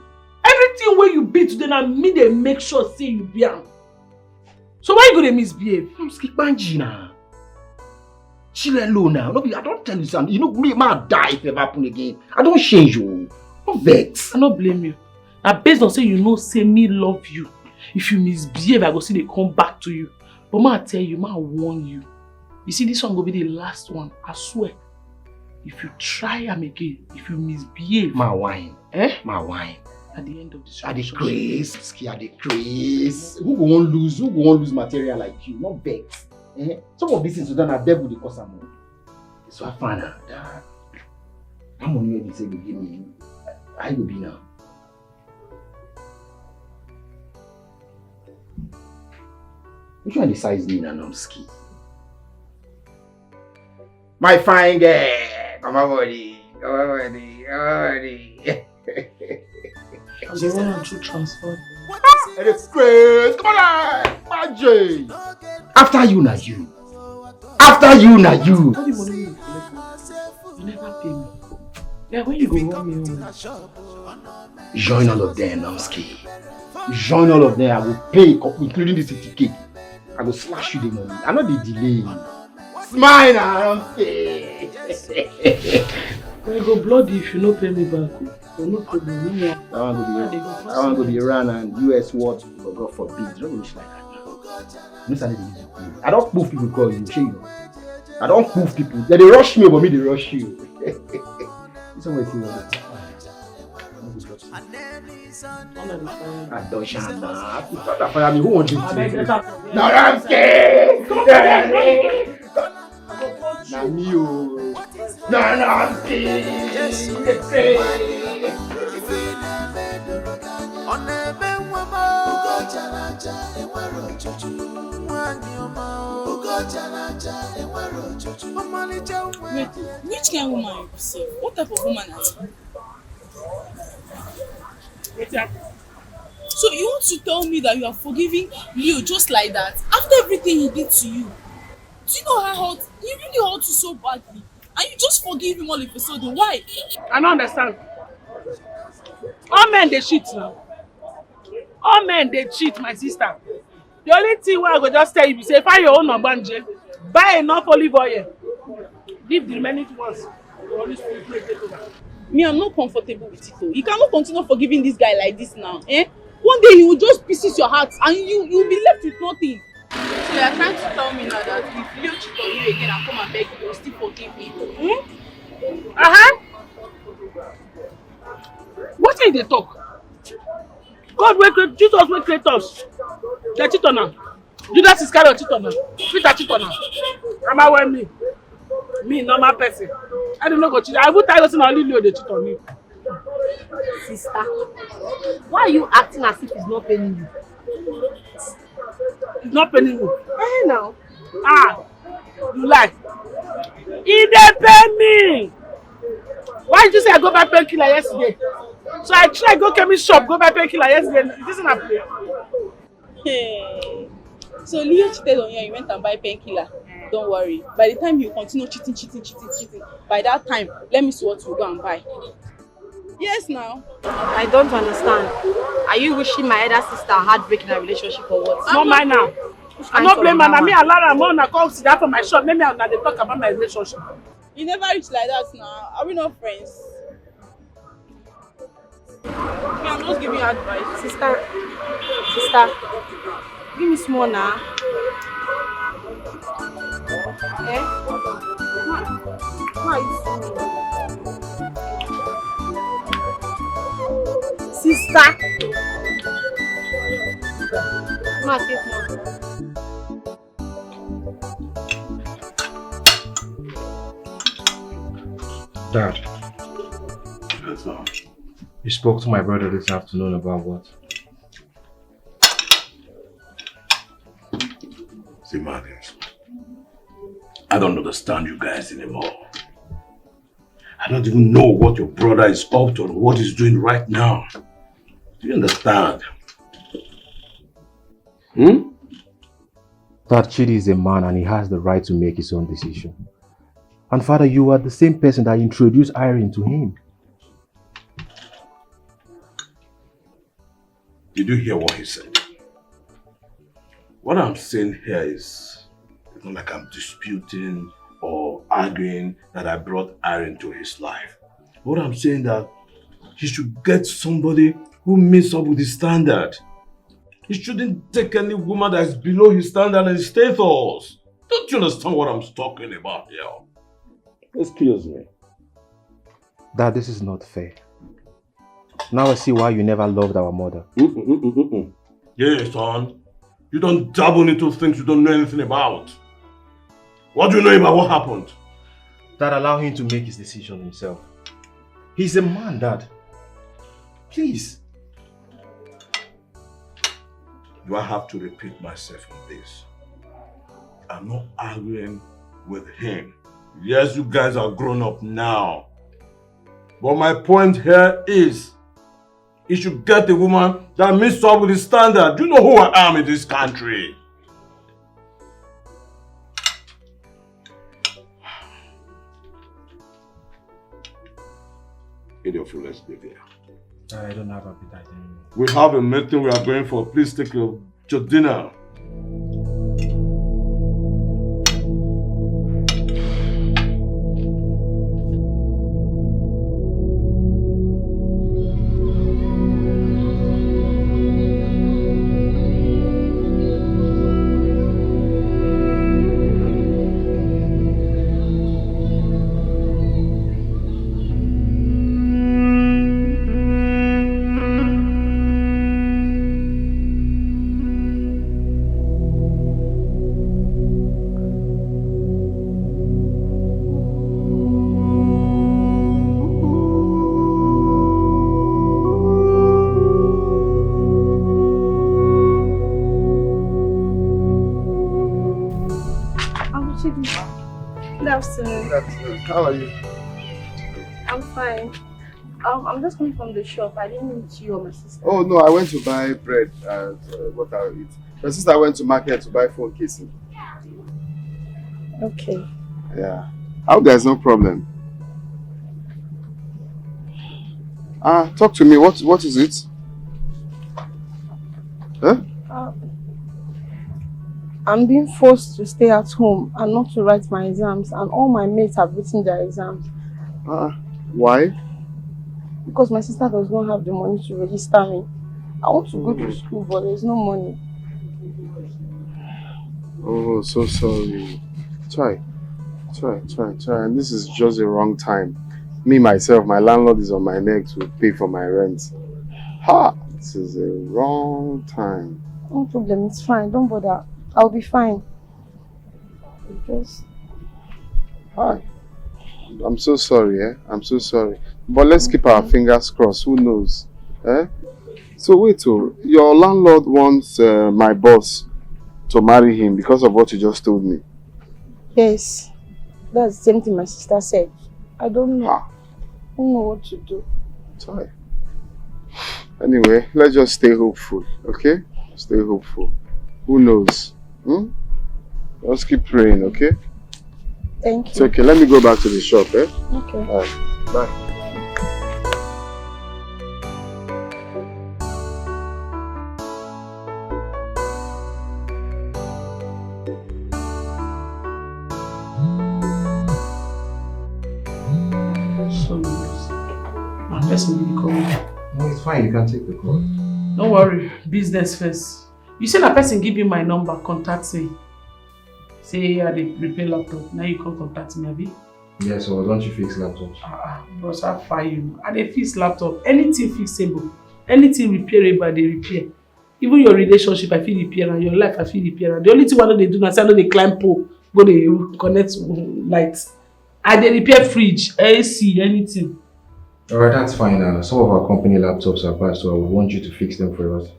Speaker 2: Everything wey you be today, na me dey make sure say you be am. So why you go dey misbehave?
Speaker 12: Nomski, banji na. Chill alone now. No, I don't tell you something. You know me, man, die if it ever happen again. I don't change you. No vex.
Speaker 2: I no blame you. Na based on say you know say me love you. If you misbehave, I go see they come back to you. But ma tell you, ma warn you. You see, this one go be the last one. I swear. If you try am again, if you misbehave.
Speaker 12: Ma wine. Ma wine.
Speaker 2: At the end of this
Speaker 12: I dey craze. Who go won't lose material like you? Not vex. Some of these things are devil they cause am. So I find out that how money you say you give me? I go be now. Which one decides me now, Nomski? My fine girl! Come on, buddy.
Speaker 2: I'm the one to transfer.
Speaker 8: What
Speaker 12: And it's crazy. Come on, Magic. After you, na you. After you, na you.
Speaker 2: All the money you never pay me. Yeah, when you go run me home?
Speaker 12: Join all of them, Namski. Join all of them. I will pay, including the ticket. I will slash you the money. I know the delay. Smile now, Namski.
Speaker 2: I go bloody if you no pay me back. No problem.
Speaker 12: I want to be Iran and US what, God forbid. Don't wish like that. I don't move people call you, you know. I don't move people. They rush me, but me they rush you. This one is I don't shana. Fire me. Who wants you to? No, I'm scared. Now me, no, I'm scared.
Speaker 14: Wait, which kind of woman you see? What type of woman are you? So you want to tell me that you are forgiving Leo just like that after everything he did to you? Do you know how he really hurt you so badly? And you just forgive him all of a sudden? Why?
Speaker 2: I don't understand. All men they cheat now. All men they cheat, my sister. The only thing I go just tell you is say find your own obanje, buy enough olive oil, leave the remaining ones.
Speaker 14: Me, I'm not comfortable with it though. You cannot continue forgiving this guy like this now. Eh? One day he will just pieces your heart and you'll be left with nothing. So you are trying to tell me now that if Leo cheat on you again and come and beg you, you'll still forgive me?
Speaker 2: What did they talk? God will create, Jesus will create us. They cheat on her. Judas Iscariot cheat on her. Peter cheat on her. Rama well me normal person. I don't know go cheat. I will tell you only Leo they cheat on me.
Speaker 10: Sister, why are you acting as if it's not paying you?
Speaker 2: It's not paying you.
Speaker 10: Eh now.
Speaker 2: You lie. He dey pay me. Why did you say I go buy painkiller yesterday? So I try go chemist shop, go buy painkiller yesterday. This is not play.
Speaker 14: Hey. So Leo cheated on you and you went and buy painkiller. Don't worry. By the time you continue cheating, by that time, let me see what you go and buy. Yes, now.
Speaker 10: I don't understand. Are you wishing my elder sister heartbreak in a relationship or what?
Speaker 2: No mind now. I no blame her. Me and Lara Mona come sit down for my shop. Maybe I'm not dey talk about my relationship.
Speaker 14: You never reach like that now. Are we not friends? Me, I'm not giving you advice.
Speaker 10: Sister, give me small now. Eh? Why is sister? Ma, take more.
Speaker 3: Dad. Yes, ma'am. You spoke to my brother this afternoon about what?
Speaker 15: See, Marcus, I don't understand you guys anymore. I don't even know what your brother is up to and what he's doing right now. Do you understand?
Speaker 3: That Chidi is a man and he has the right to make his own decision. And Father, you are the same person that introduced Irene to him.
Speaker 15: Did you hear what he said? What I'm saying here is, it's not like I'm disputing or arguing that I brought Irene to his life. What I'm saying that he should get somebody who meets up with his standard. He shouldn't take any woman that is below his standard and his status. Don't you understand what I'm talking about here? Excuse me.
Speaker 3: Dad, this is not fair. Now I see why you never loved our mother.
Speaker 15: Yeah, son. You don't dabble into things you don't know anything about. What do you know about what happened?
Speaker 3: Dad, allow him to make his decision himself. He's a man, Dad. Please.
Speaker 15: Do I have to repeat myself on this? I'm not arguing with him. Yes, you guys are grown up now. But my point here is, He should get a woman that meets up with his standard. Do you know who I am in this country? Idiot, let's go there.
Speaker 5: I don't have appetite anymore.
Speaker 15: We have a meeting we are going for. Please take your dinner.
Speaker 1: How are you?
Speaker 16: I'm fine. I'm just coming from the shop. I didn't meet you or my sister.
Speaker 1: Oh no, I went to buy bread and what I'll eat. My sister went to market to buy phone casing.
Speaker 16: Okay.
Speaker 1: Yeah. I hope there's no problem. Talk to me. What is it? Huh?
Speaker 16: I'm being forced to stay at home and not to write my exams, and all my mates have written their exams.
Speaker 1: Why?
Speaker 16: Because my sister does not have the money to register me. I want to go to school, but there's no money.
Speaker 1: Oh, so sorry. Try. And this is just the wrong time. Me, myself, my landlord is on my neck to pay for my rent. This is a wrong time.
Speaker 16: No problem, it's fine. Don't bother. I'll be fine.
Speaker 1: Hi. I'm so sorry, I'm so sorry. But let's keep our fingers crossed. Who knows? So wait, your landlord wants my boss to marry him because of what you just told me.
Speaker 16: Yes. That's the same thing my sister said. I don't know. I don't know what to do.
Speaker 1: Sorry. Anyway, let's just stay hopeful, okay? Stay hopeful. Who knows? Let's keep praying, okay?
Speaker 16: Thank you.
Speaker 1: It's okay, let me go back to the shop, eh?
Speaker 16: Okay.
Speaker 1: Alright, bye.
Speaker 17: No, it's fine. You can take the call.
Speaker 2: Don't worry. Business first. You said a person give you my number, contact me. Say I dey repair laptop. Now you can contact me, abi?
Speaker 17: Yeah, so don't you fix laptops?
Speaker 2: Bros, I fire you. I dey fix laptop. Anything fixable, anything repairable, I dey repair. Even your relationship, I feel repair, and your life, I feel repair. The only thing I know they do now, say I know they climb pole, go they connect lights. I dey repair fridge, AC, anything.
Speaker 17: Alright, that's fine. Some of our company laptops are bad, so I would want you to fix them for us.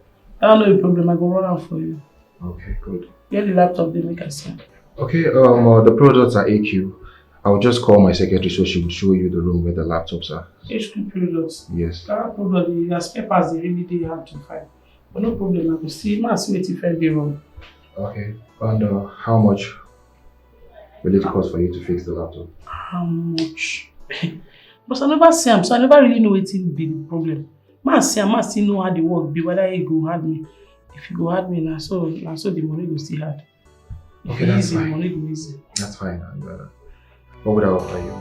Speaker 2: I don't know a problem. I go run out for you.
Speaker 17: Okay, good.
Speaker 2: Get the laptop, they make us see.
Speaker 17: Okay, the products are AQ. I'll just call my secretary so she will show you the room where the laptops are.
Speaker 2: HQ products.
Speaker 17: Yes.
Speaker 2: That product, the spare parts, they really dey hard to find. But no problem, I will see. Man, see what if I dey wrong.
Speaker 17: Okay, and how much will it cost for you to fix the laptop?
Speaker 2: How much? But I never see him, so I never really know what will be the problem. Man see him, man still know how the work be, whether he go hard me. If you go hard me, now so the money go still hard. If
Speaker 17: okay, that's
Speaker 2: easy,
Speaker 17: fine.
Speaker 2: The money go easy.
Speaker 17: That's fine. And, what would I offer you?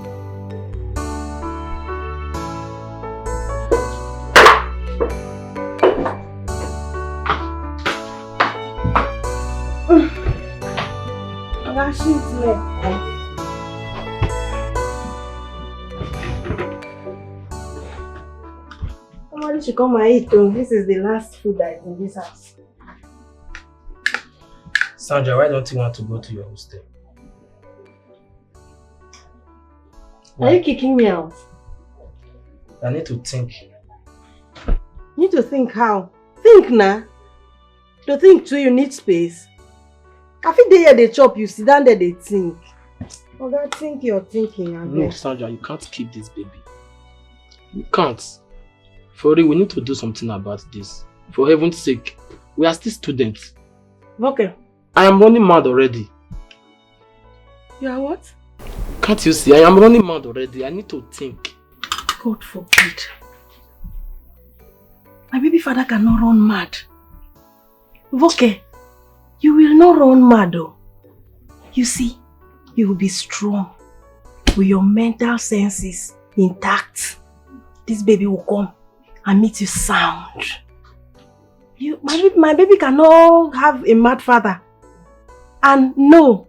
Speaker 10: Somebody should come and eat. This is the last food that is in this house.
Speaker 5: Sandra, why don't you want to go to your hostel?
Speaker 10: Are you kicking me out?
Speaker 5: I need to think.
Speaker 10: You need to think how? Think now. To think too, you need space. I think they chop, you sit down there, they think. Oh, that think you're thinking.
Speaker 5: No, Sandra, you can't keep this baby. You can't.
Speaker 13: For real, we need to do something about this. For heaven's sake, we are still students.
Speaker 10: Okay.
Speaker 13: I am running mad already.
Speaker 10: You are what?
Speaker 13: Can't you see? I am running mad already. I need to think.
Speaker 10: God forbid. My baby father cannot run mad. Okay, you will not run mad though. You see, you will be strong with your mental senses intact. This baby will come and meet you sound. My baby cannot have a mad father. And no,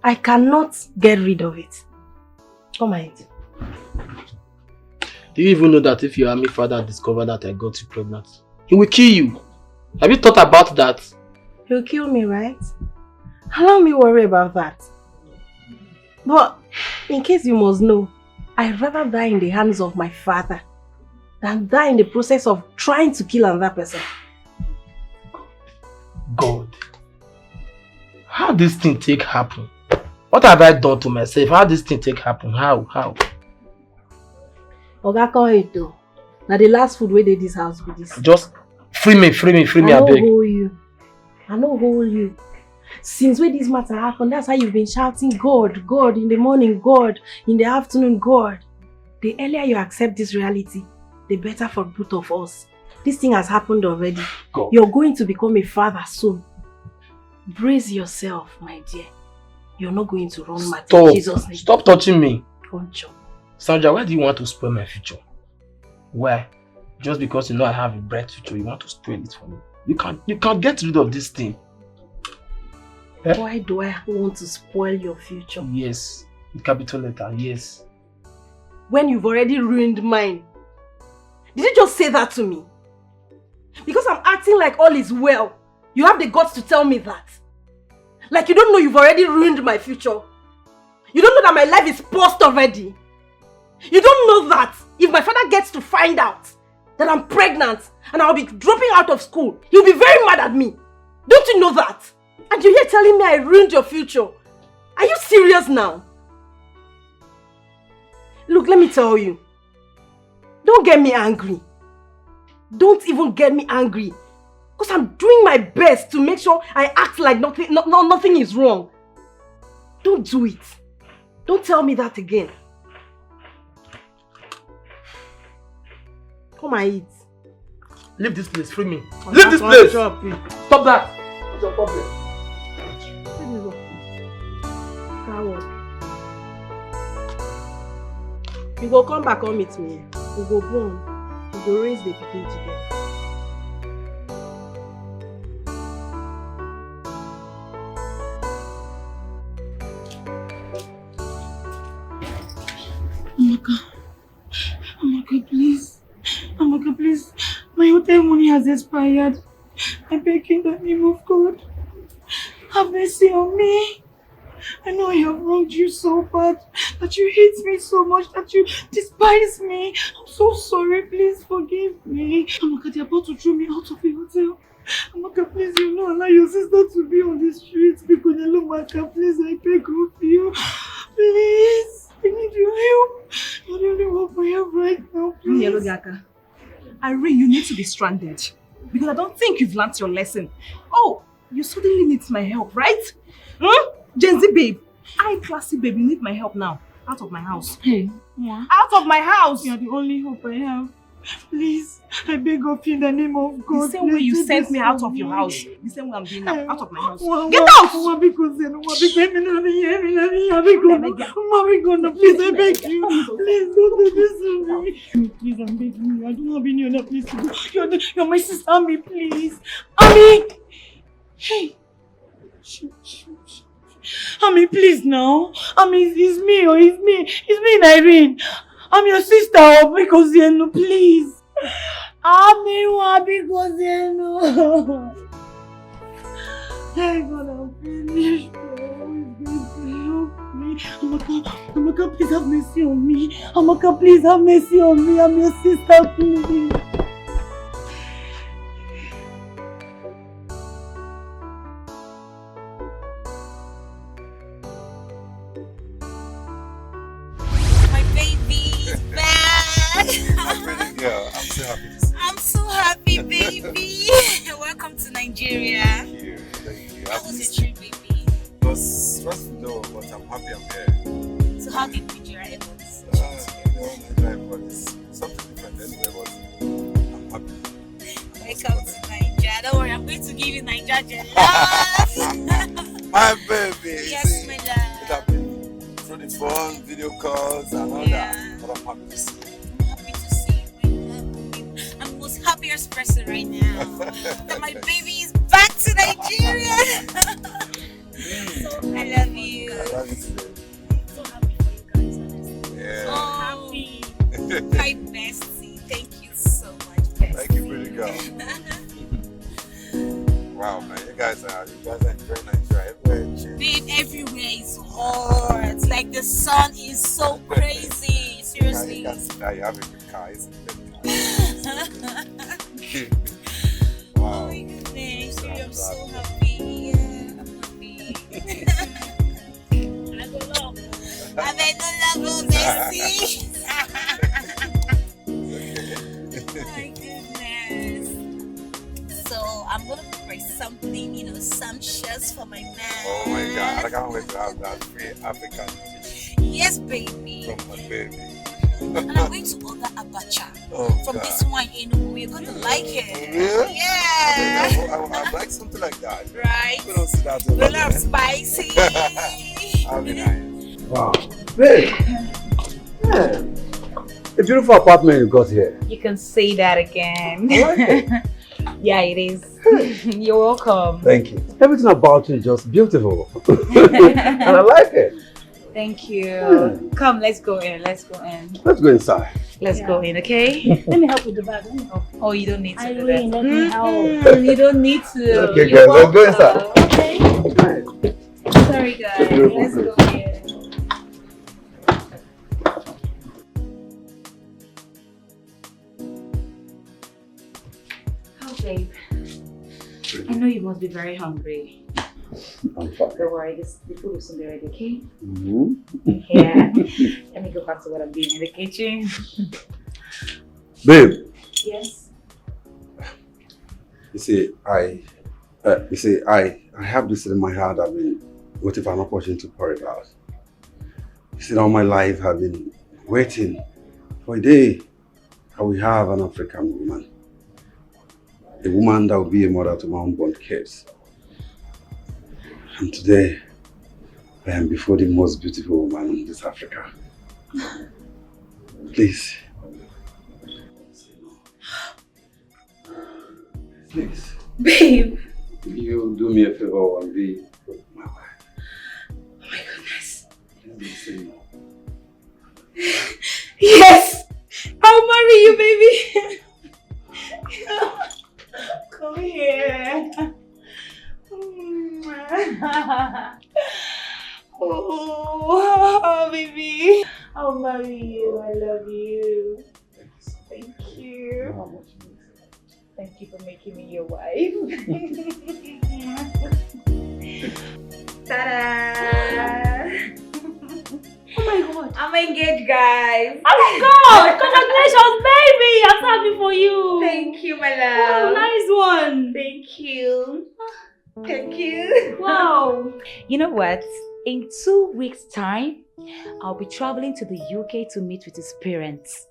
Speaker 10: I cannot get rid of it. Come on.
Speaker 13: Do you even know that if your army father discovered that I got you pregnant, he will kill you? Have you thought about that?
Speaker 10: He'll kill me, right? Allow me worry about that. But in case you must know, I'd rather die in the hands of my father than die in the process of trying to kill another person.
Speaker 13: God, how this thing take happen? What have I done to myself? How this thing take happen? How?
Speaker 10: Oga, come it though. Now the last food where they this house with this.
Speaker 13: Just free me, I beg.
Speaker 10: I know hold you. Since when this matter happened, that's how you've been shouting God, God in the morning, God in the afternoon, God. The earlier you accept this reality, the better for both of us. This thing has happened already. God. You're going to become a father soon. Brace yourself, my dear. You're not going to run mad in Jesus' name.
Speaker 13: Stop touching me.
Speaker 10: Concho.
Speaker 13: Sandra, why do you want to spoil my future? Why? Just because you know I have a bright future, you want to spoil it for me. You can't get rid of this thing.
Speaker 10: Eh? Why do I want to spoil your future?
Speaker 13: Yes. Capital letter, yes.
Speaker 10: When you've already ruined mine. Did you just say that to me? Because I'm acting like all is well, you have the guts to tell me that. Like you don't know you've already ruined my future. You don't know that my life is paused already. You don't know that if my father gets to find out that I'm pregnant and I'll be dropping out of school, he'll be very mad at me. Don't you know that? And you're here telling me I ruined your future. Are you serious now? Look, let me tell you. Don't get me angry. Don't even get me angry. Because I'm doing my best to make sure I act like nothing is wrong. Don't do it. Don't tell me that again. Come and eat.
Speaker 13: Leave this place, free me. Leave this place! Stop that! What's your problem?
Speaker 10: You go come back and meet me. We go born. We go raise the pikin together.
Speaker 4: Amaka, please. Amaka, please. My hotel money has expired. I beg in the name of God. Have mercy on me. I know I have wronged you so bad, that you hate me so much, that you despise me. I'm so sorry, please forgive me. Amaka, they're about to throw me out of the hotel. Amaka, please, you know, allow your sister to be on the streets. People, Amaka, please, I beg of you. Please, I need your help. You're the only one for help right now, please.
Speaker 9: Yellow Gaka, you need to be stranded. Because I don't think you've learnt your lesson. Oh, you suddenly need my help, right? Gen Z babe, classy babe, you need my help now. Out of my house.
Speaker 4: Hey, yeah.
Speaker 9: Out of my house!
Speaker 4: You're the only hope I have. Please, I beg of you in the name of God.
Speaker 9: The same way you sent me out of your house, the same way I'm doing now, out of my house. Get out!
Speaker 4: Please, I beg you. Please, don't do this to me. Please, I'm begging you. I don't have any other place to go. You're my sister, Ami, please. Ami! Hey! Ami, please now. Ami, it's me, It's me, Irene. I'm your sister, Obikosienu, please. Ami, Obikosienu. Hey, God, I'm finished. Amaka, please have mercy on me. Amaka, please have mercy on me. I'm your sister, please.
Speaker 18: My pretty girl, I'm so happy to see so happy, baby. Welcome to Nigeria.
Speaker 19: Thank you.
Speaker 18: How was your trip, baby?
Speaker 19: It was stressful though, but I'm happy I'm here.
Speaker 18: So how did Nigeria end?
Speaker 19: Nigeria is something different anyway, but I'm happy.
Speaker 18: Welcome to Nigeria. Don't worry, I'm going to give you Nigeria jollof.
Speaker 19: My baby.
Speaker 18: Yes, my love.
Speaker 19: It has been through the phone, video calls, and all that. But I'm happy to see you.
Speaker 18: I'm happy to see you, my love. I'm the most happiest person right now. That my baby is back to Nigeria. So I love you.
Speaker 19: I love you too.
Speaker 18: So happy for you guys, honestly.
Speaker 19: Yeah.
Speaker 18: So happy. My bestie. Thank you so much, bestie.
Speaker 19: Thank you, pretty girl. Wow, man, you guys are enjoying Nigeria everywhere.
Speaker 18: Babe, everywhere is hot. Like the sun is so crazy. Seriously.
Speaker 19: You can see that you have a good car, isn't it? Wow.
Speaker 18: Oh my goodness, I'm so happy. Yeah, I'm happy. I go love. I bet no love, bestie. Oh my goodness. So I'm gonna prepare something, sumptuous for my man.
Speaker 19: Oh my God, I can't wait to have that free African dish
Speaker 18: Yes, baby.
Speaker 19: from my baby.
Speaker 18: And I'm going to order abacha from
Speaker 19: God.
Speaker 18: this wine in. You're gonna like it.
Speaker 19: Yeah?
Speaker 18: Yeah.
Speaker 19: I'd like something like that.
Speaker 18: Right.
Speaker 19: We don't see that a
Speaker 18: A
Speaker 19: lot.
Speaker 18: lot of spicy.
Speaker 19: That'll be nice.
Speaker 20: Wow. Babe. Yeah. A beautiful apartment you got here.
Speaker 21: You can say that again.
Speaker 20: I like it.
Speaker 21: Yeah, it is. You're welcome.
Speaker 20: Thank you. Everything about you is just beautiful. And I like it.
Speaker 21: Thank you. Come, let's go in. Let's go in.
Speaker 20: Let's go inside.
Speaker 21: Let's go in, okay?
Speaker 4: Let me help with the bag. Let me help.
Speaker 21: Oh, you don't need to do
Speaker 4: Irene,
Speaker 21: that.
Speaker 4: let me help.
Speaker 21: You don't need to.
Speaker 20: Okay,
Speaker 21: You're
Speaker 20: guys, let's go
Speaker 21: welcome.
Speaker 20: inside.
Speaker 21: Okay. Sorry, guys. Let's go in. Oh, babe. I know you must be very hungry.
Speaker 20: I'm fine.
Speaker 21: Don't worry, the food will soon be ready, okay?
Speaker 20: Mm-hmm.
Speaker 21: Yeah. Let me go back to what I'm doing in the kitchen.
Speaker 20: Babe,
Speaker 21: Yes.
Speaker 20: you see, I have this in my heart. I've been waiting for an opportunity to pour it out. You see, all my life I've been waiting for a day I will have an African woman. A woman that will be a mother to my unborn kids. And today, I am before the most beautiful woman in this Africa. Please. Please.
Speaker 21: Babe.
Speaker 20: You do me a favor and be my wife.
Speaker 21: Oh my goodness.
Speaker 20: Please say no.
Speaker 21: Yes! I'll marry you, baby! Come here. Oh, baby. I'll marry you. I love you. Thank you. Thank you for making me your wife. Ta-da!
Speaker 4: Oh my god.
Speaker 21: I'm engaged, guys.
Speaker 4: Oh my god! Congratulations, baby! I'm so happy for you.
Speaker 21: Thank you, my
Speaker 4: Wow,
Speaker 21: love.
Speaker 4: nice one.
Speaker 21: Thank you. Thank you.
Speaker 4: Wow.
Speaker 21: You know what? In 2 weeks' time, I'll be traveling to the UK to meet with his parents.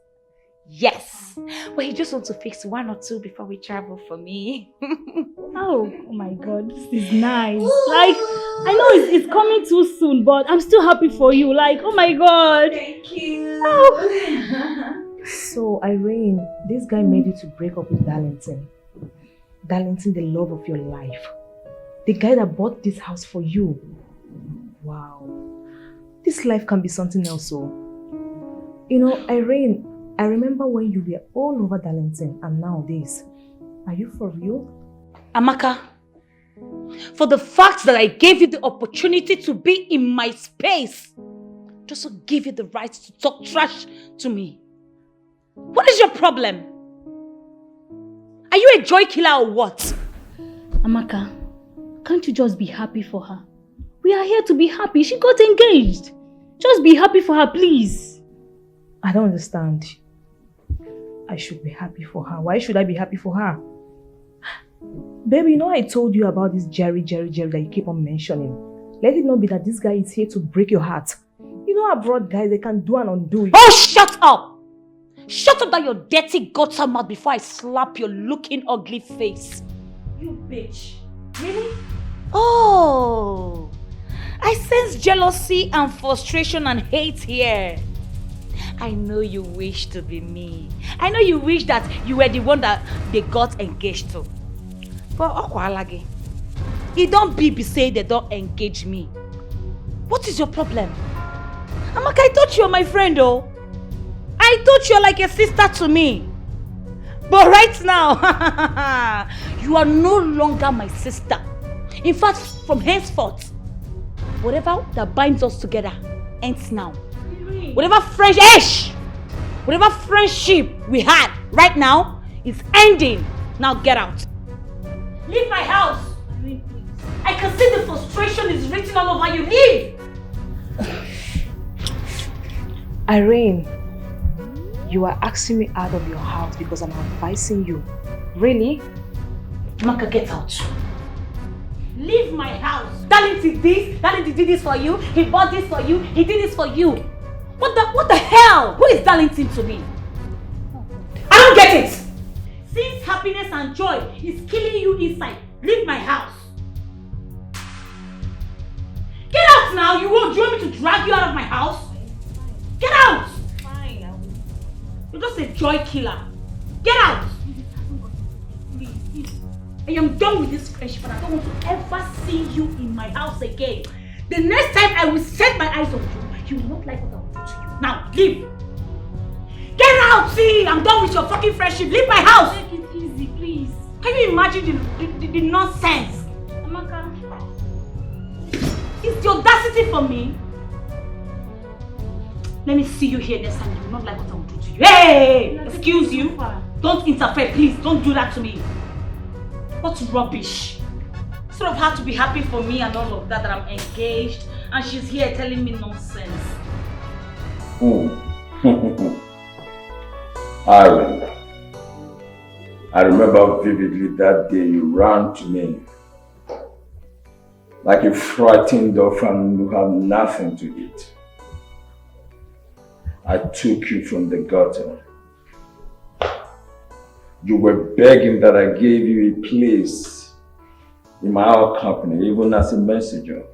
Speaker 21: Yes, but he just wants to fix 1 or 2 before we travel for me.
Speaker 4: Oh my god, this is nice. Like, I know it's coming too soon, but I'm still happy for you. Like, oh my god.
Speaker 21: Thank you.
Speaker 4: Oh.
Speaker 9: So, Irene, this guy made you to break up with Darlington. Darlington, the love of your life. The guy that bought this house for you. Wow. This life can be something else, so. You know, Irene, I remember when you were all over Darlington and nowadays. Are you for real?
Speaker 21: Amaka, for the fact that I gave you the opportunity to be in my space, just to give you the right to talk trash to me. What is your problem? Are you a joy killer or what?
Speaker 4: Amaka, can't you just be happy for her? We are here to be happy. She got engaged. Just be happy for her, please.
Speaker 9: I don't understand. I should be happy for her. Why should I be happy for her? Baby, you know I told you about this Jerry that you keep on mentioning. Let it not be that this guy is here to break your heart. You know abroad guys, they can do and undo.
Speaker 21: Oh, shut up! Shut up that your dirty gutter mouth before I slap your looking ugly face. You bitch. Really? Oh, I sense jealousy and frustration and hate here. I know you wish to be me. I know you wish that you were the one that they got engaged to. But Okwalagi, it don't be say they don't engage me. What is your problem? Amaka, I thought you were my friend, oh. I thought you were like a sister to me. But right now, you are no longer my sister. In fact, from henceforth, whatever that binds us together ends now. Whatever whatever friendship we had right now is ending. Now get out. Leave my house. I can see the frustration is written all over you. Leave.
Speaker 9: Irene, you are asking me out of your house because I'm advising you. Really?
Speaker 21: Maka, get out. Leave my house. Darling did this. Darling did this for you. He bought this for you. He did this for you. What the hell? Who is Darlington to me? I don't get it. Since happiness and joy is killing you inside, leave my house. Get out now. You want me to drag you out of my house? Get out.
Speaker 9: Fine.
Speaker 21: You're just a joy killer. Get out. I am done with this friendship and I don't want to ever see you in my house again. The next time I will set my eyes on you, you will not like what I will do to you. Now, leave! Get out! See, I'm done with your fucking friendship. Leave my house!
Speaker 14: Take it easy, please.
Speaker 21: Can you imagine the nonsense?
Speaker 14: Amaka.
Speaker 21: It's the audacity for me. Let me see you here next time. You will not like what I will do to you. Hey! Excuse you. Don't interfere, please. Don't do that to me. What rubbish. Instead of her to be happy for me and all of that I'm engaged, and she's here telling me nonsense.
Speaker 6: I remember vividly that day you ran to me like a frightened orphan who had nothing to eat. I took you from the gutter. You were begging that I gave you a place in my own company, even as a messenger.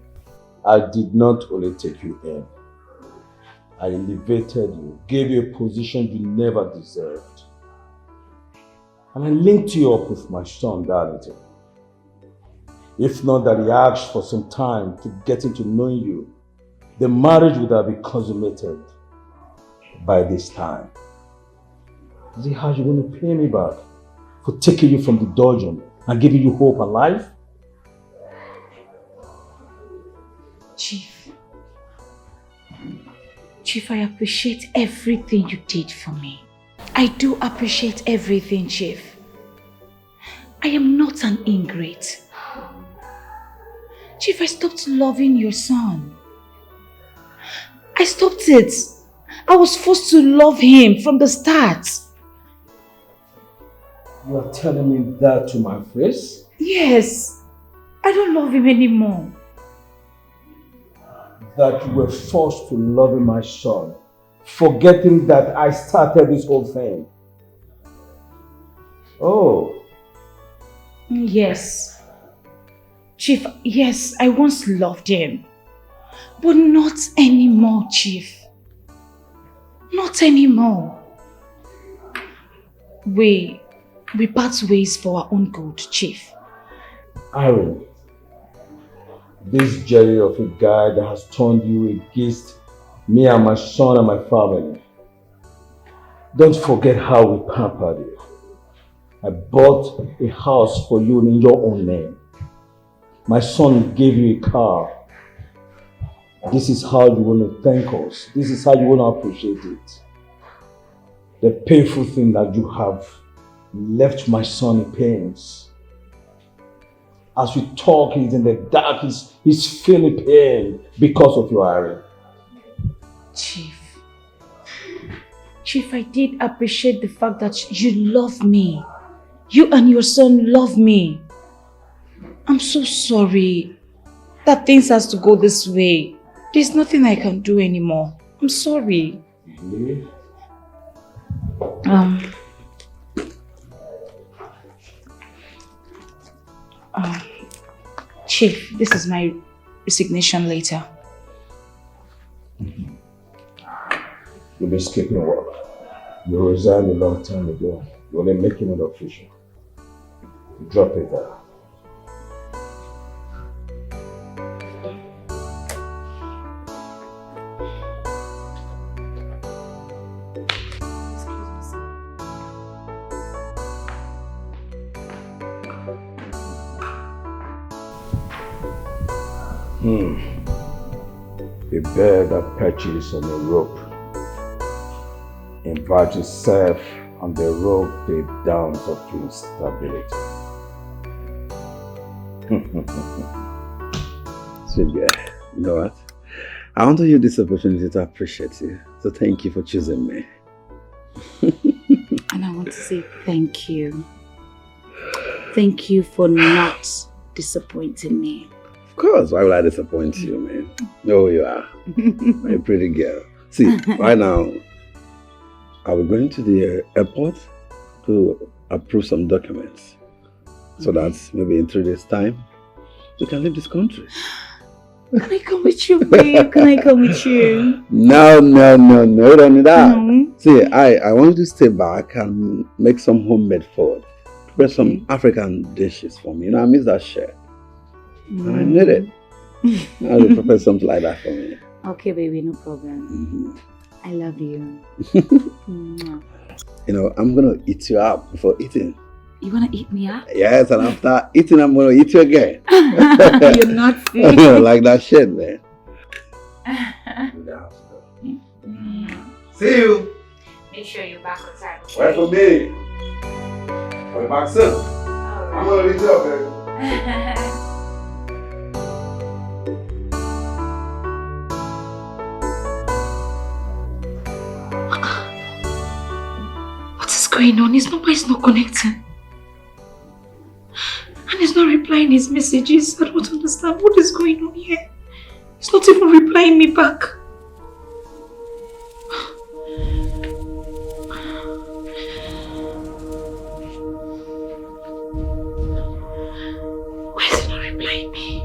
Speaker 3: I did not only take you in. I elevated you, gave you a position you never deserved. And I linked you up with my son, Darlington. If not that he asked for some time to get into knowing you, the marriage would have been consummated by this time. See how you're going to pay me back for taking you from the dungeon and giving you hope and life?
Speaker 21: Chief, I appreciate everything you did for me. I do appreciate everything, Chief. I am not an ingrate. Chief, I stopped loving your son. I stopped it. I was forced to love him from the start.
Speaker 3: You are telling me that to my face?
Speaker 21: Yes. I don't love him anymore.
Speaker 3: That you were forced to love my son, forgetting that I started this whole thing. Oh.
Speaker 21: Yes. Chief, yes, I once loved him. But not anymore, Chief. Not anymore. We part ways for our own good, Chief.
Speaker 3: Aaron, this jelly of a guy that has turned you against me and my son and my family. Don't forget how we pampered you. I bought a house for you in your own name. My son gave you a car. This is how you want to thank us. This is how you want to appreciate it. The painful thing that you have left my son in pains. As we talk, he's in the dark, he's feeling pain because of your Aaron.
Speaker 21: Chief, Chief, I did appreciate the fact that you love me. You and your son love me. I'm so sorry that things has to go this way. There's nothing I can do anymore. I'm sorry. Chief, this is my resignation letter.
Speaker 6: You've been skipping work. You resigned a long time ago. You're only making it official. Drop it there. A bear that perches on a rope invites itself on the rope the downs of instability.
Speaker 20: Sweet guy, you know what? I want to use this opportunity to appreciate you. So thank you for choosing me.
Speaker 21: And I want to say thank you. Thank you for not disappointing me.
Speaker 20: Of course, why would I disappoint you, man? No, you are. You're a pretty girl. See, right now, I'll be going to the airport to approve some documents. So that maybe in 3 days' time, we can leave this country.
Speaker 21: Can I come with you, babe? Can I come with you?
Speaker 20: No, you don't need that. See, I want you to stay back and make some homemade food. Prepare some African dishes for me. You know, I miss that shit. And I need it. I'll prepare something like that for me.
Speaker 21: Okay, baby, no problem. I love you.
Speaker 20: You know, I'm gonna eat you up before eating.
Speaker 21: You wanna eat me up?
Speaker 20: Yes, and after eating, I'm gonna eat you again.
Speaker 21: You're not sick.
Speaker 20: Like that shit, man. See you.
Speaker 21: Make sure you're back on time.
Speaker 20: Wait for me. I'll be back soon. I'm gonna eat you up, baby.
Speaker 4: What is going on? His number is not connecting. And he's not replying his messages. I don't understand what is going on here. He's not even replying me back. Why is he not replying me?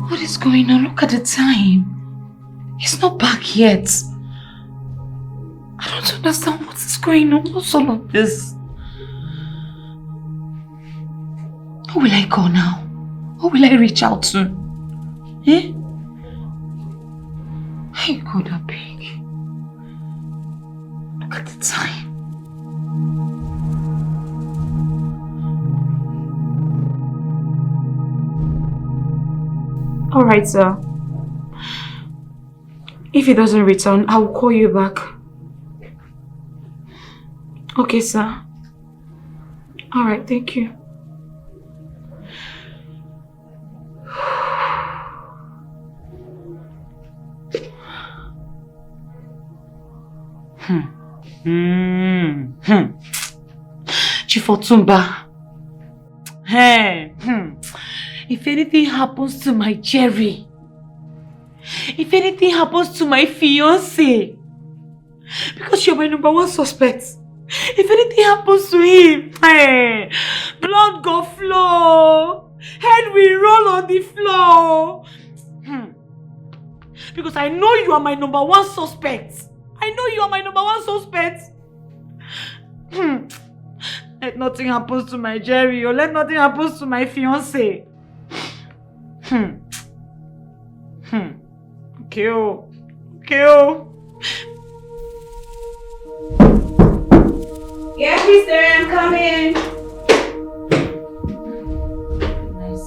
Speaker 4: What is going on? Look at the time. He's not back yet. I don't understand what is going on. What's all of this? Who will I call now? Who will I reach out to? Eh? Hey, God, I beg. Look at the time. Alright, sir. If he doesn't return, I will call you back. Okay, sir. Alright, thank you. Chief Otumba. Hey. If anything happens to my Jerry, if anything happens to my fiancé, because you're my #1 suspect, if anything happens to him, hey, blood go flow, head will roll on the floor. Because I know you are my #1 suspect. I know you are my #1 suspect. Let nothing happen to my Jerry, or let nothing happen to my fiancé. Okay.
Speaker 21: Yeah, sister, I'm coming. Nice.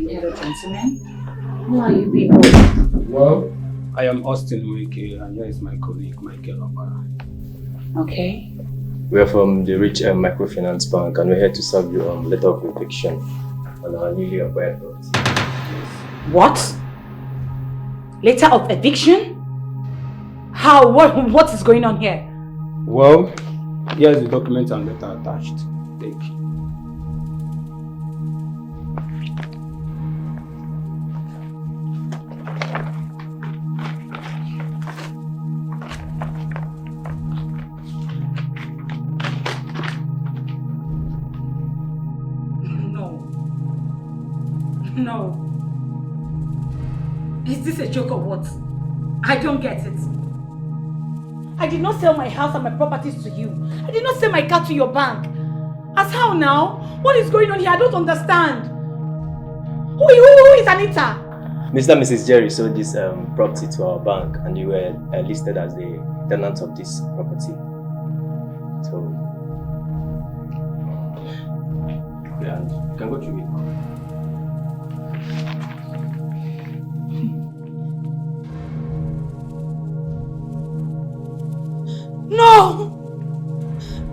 Speaker 4: Hello, gentlemen. Who are you people?
Speaker 5: Well, I am Austin Wike, and here is my colleague, Michael Obara.
Speaker 4: Okay.
Speaker 7: We are from the Rich Microfinance Bank, and we're here to serve you on letter of eviction on our newly acquired property.
Speaker 21: What? Letter of eviction? How? What is going on here?
Speaker 5: Well, here is the document and letter attached. Take.
Speaker 21: No. Is this a joke or what? I don't get it. I did not sell my house and my properties to you. I did not sell my car to your bank. As how now? What is going on here? I don't understand. Who is Anita?
Speaker 7: Mr. and Mrs. Jerry sold this property to our bank, and you were listed as the tenant of this property. So, yeah, you can go through it.
Speaker 21: No!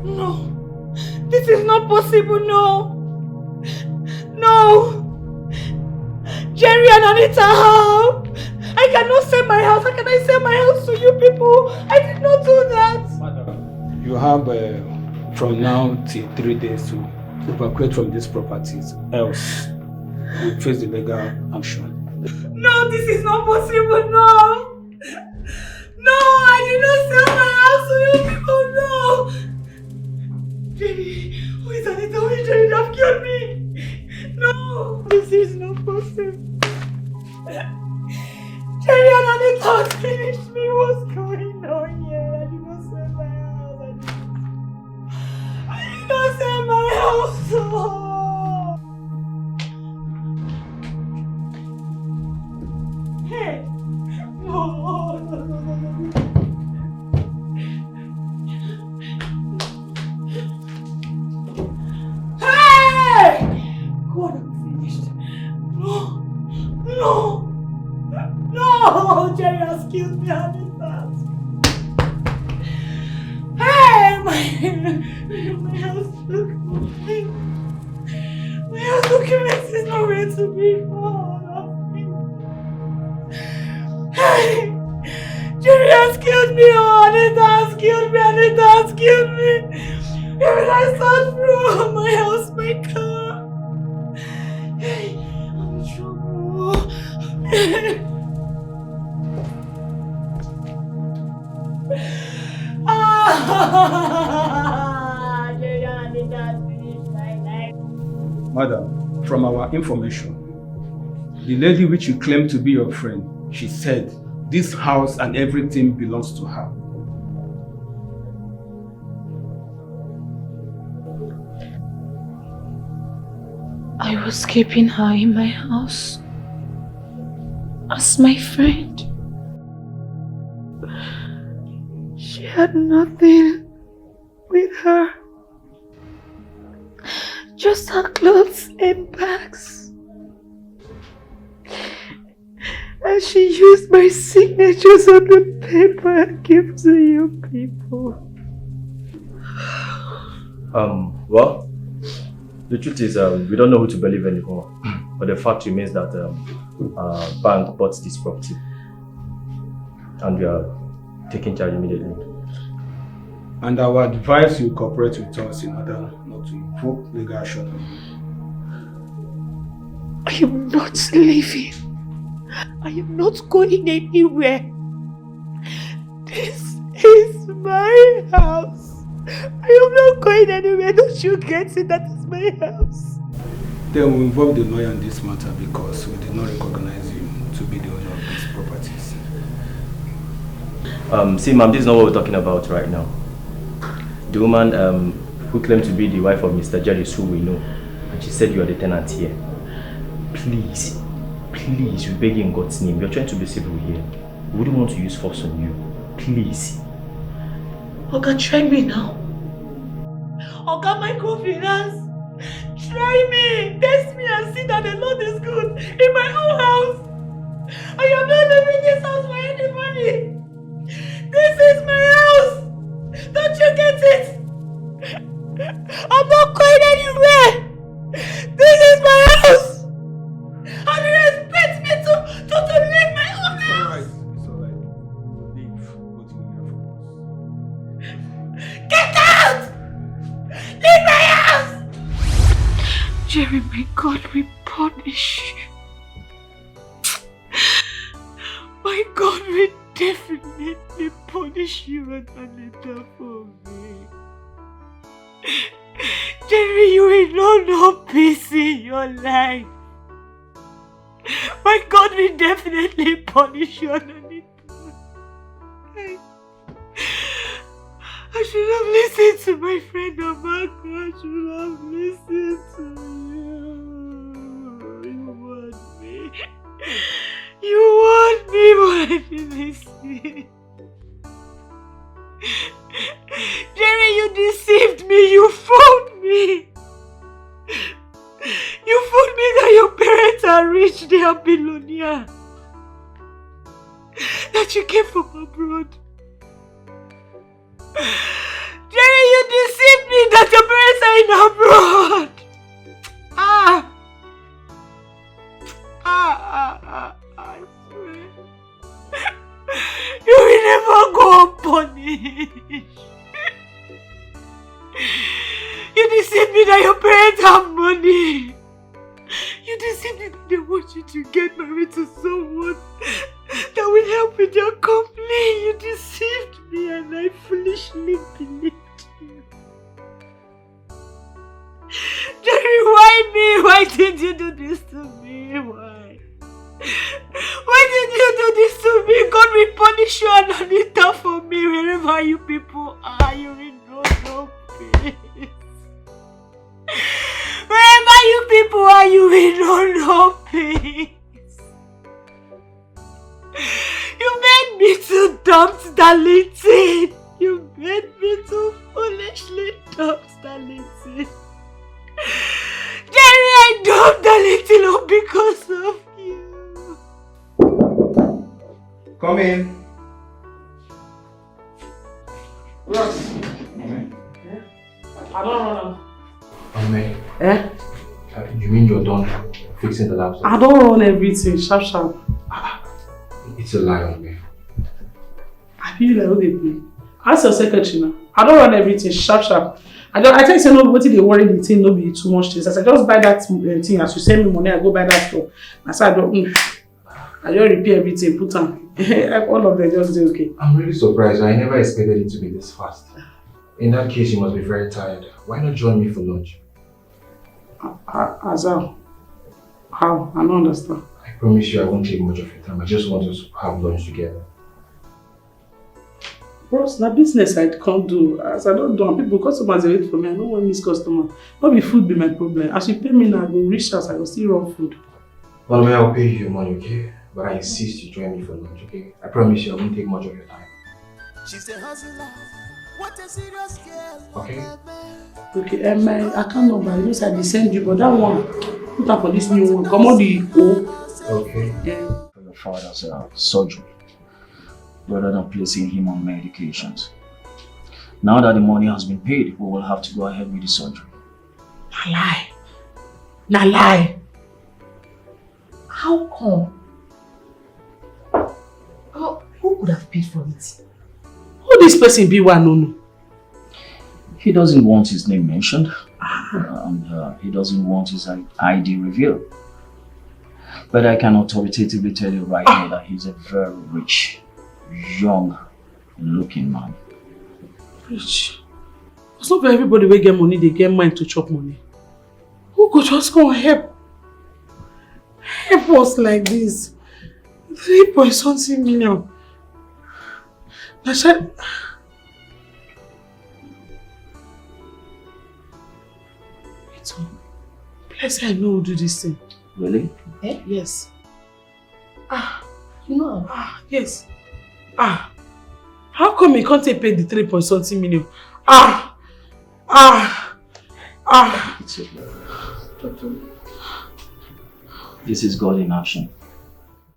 Speaker 21: No! This is not possible, no! No! Jerry and Anita, how? I cannot sell my house. How can I sell my house to you people? I did not do that!
Speaker 5: Madam, you have from now till 3 days to evacuate from these properties, else you face the legal action.
Speaker 21: No, this is not possible, no! No, I did not sell my house to you people, no! Jerry, who is Anita? Who is Jerry? They have killed me! No, this is not possible. Jerry and Anita have finished me. What's going on here? I did not sell my house. I did not sell my house. Oh. Hey! No, no, no, no, no. Hey! God, I'm finished. No! No! No! Jerry has killed me, Anita. Hey! My house document. My house document is nowhere to be found. Hey! Jerry has killed me! Oh, Anita has killed me! Anita has killed me! Even I thought through my house, my car. Hey, I'm in trouble. Jerry and Anita has finished my life.
Speaker 5: Madam, from our information, the lady which you claim to be your friend, she said this house and everything belongs to her.
Speaker 4: I was keeping her in my house as my friend. She had nothing with her, just her clothes and bags. And she used my signatures on the paper and gave to you people.
Speaker 7: Well, the truth is, we don't know who to believe anymore. But the fact remains that our bank bought this property, and we are taking charge immediately.
Speaker 5: And I would advise you cooperate with us in order not to invoke legal action.
Speaker 4: I am not leaving. I am not going anywhere. This is my house. I am not going anywhere. Don't you get it? That is my house.
Speaker 5: Then we involve the lawyer in this matter because we did not recognize you to be the owner of these properties.
Speaker 7: See, ma'am, this is not what we're talking about right now. The woman who claimed to be the wife of Mr. Jerry is who we know, and she said you are the tenant here. Please, we beg you in God's name. We are trying to be civil here. We wouldn't want to use force on you. Please.
Speaker 4: Oga, try me now. Oga, microfinance. Try me, test me and see that the Lord is good in my own house. I am not leaving this house for anybody. This is my house. Don't you get it? I'm not going anywhere. This is my house. And you expect me to leave my own house?
Speaker 3: It's alright. Leave what you hear from us.
Speaker 4: Get out! Leave my house! Jerry, my God, we punish you. My God, we definitely punish you and Anita for me. Jerry, you will not know peace in your life. My God, we definitely punish you and Anita. I should have listened to my friend Amaka. I should have listened to you. You want me. You want me, but I didn't listen. Jerry, you deceived me. You fooled me. You fooled me that your parents are rich. They are billionaires. That you came from abroad. Jerry, you deceived me that your parents are in abroad. I swear. You will never go unpunished. You deceived me that your parents have money. You deceived me that they want you to get married to someone that will help with your company. You deceived me and I foolishly believed you. Jerry, why me? Why did you do this to me? Why? Why did you do this to me? God will punish you and Anita for me. Wherever you people are, you will no peace. Wherever you people are, you will no peace. You made me to dump Darlington. You made me to foolishly dump Darlington. Jerry, I dumped Darlington all because of you.
Speaker 17: Come in.
Speaker 2: Ross. I don't run.
Speaker 17: May.
Speaker 2: Eh?
Speaker 17: You mean you're done fixing the laptop?
Speaker 2: I don't run everything, sharp.
Speaker 17: It's a lie on me.
Speaker 2: I feel like what they play. Ask your secretary now. I don't run everything, sharp. I tell you, say no, what they worry the thing, no be too much things. I said, just buy that thing. As you send me money, I go buy that stuff. I said, I just repair everything, put on. All of them just do okay.
Speaker 17: I'm really surprised. I never expected it to be this fast. In that case, you must be very tired. Why not join me for lunch?
Speaker 2: Azal, how? I don't understand.
Speaker 17: I promise you I won't take much of your time. I just want us to have lunch together.
Speaker 2: Bros, na business I can't do. As I don't do, and people, customers they wait for me. I don't want miss customer. Not be food be my problem. As you pay me now, I go reach us. I go still run food.
Speaker 17: Well, I'll pay you your money, okay? But I insist you join me for lunch, okay? I promise you I won't take much of your time.
Speaker 8: She's a hustler. What a serious girl.
Speaker 17: Okay?
Speaker 2: Okay, my account number, I know I will send you, but that one, put up for this new one. Come on, the O.
Speaker 17: Okay.
Speaker 2: Yeah.
Speaker 11: For your father's surgery, rather than placing him on medications. Now that the money has been paid, we will have to go ahead with the surgery.
Speaker 4: Na lie. How come? Who could have paid for it?
Speaker 2: Who this person be one no?
Speaker 11: He doesn't want his name mentioned, and he doesn't want his ID revealed. But I can authoritatively tell you right now that he's a very rich, young-looking man.
Speaker 2: Rich? It's not for everybody will get money, they get mind to chop money. Who could just go and help us like this? 3.something million. Nasha, Bless I know who do this thing.
Speaker 11: Really?
Speaker 4: Eh?
Speaker 2: Yes.
Speaker 4: You know?
Speaker 2: Yes. How come you can't pay the 3.something million?
Speaker 11: It's okay. This is God in action.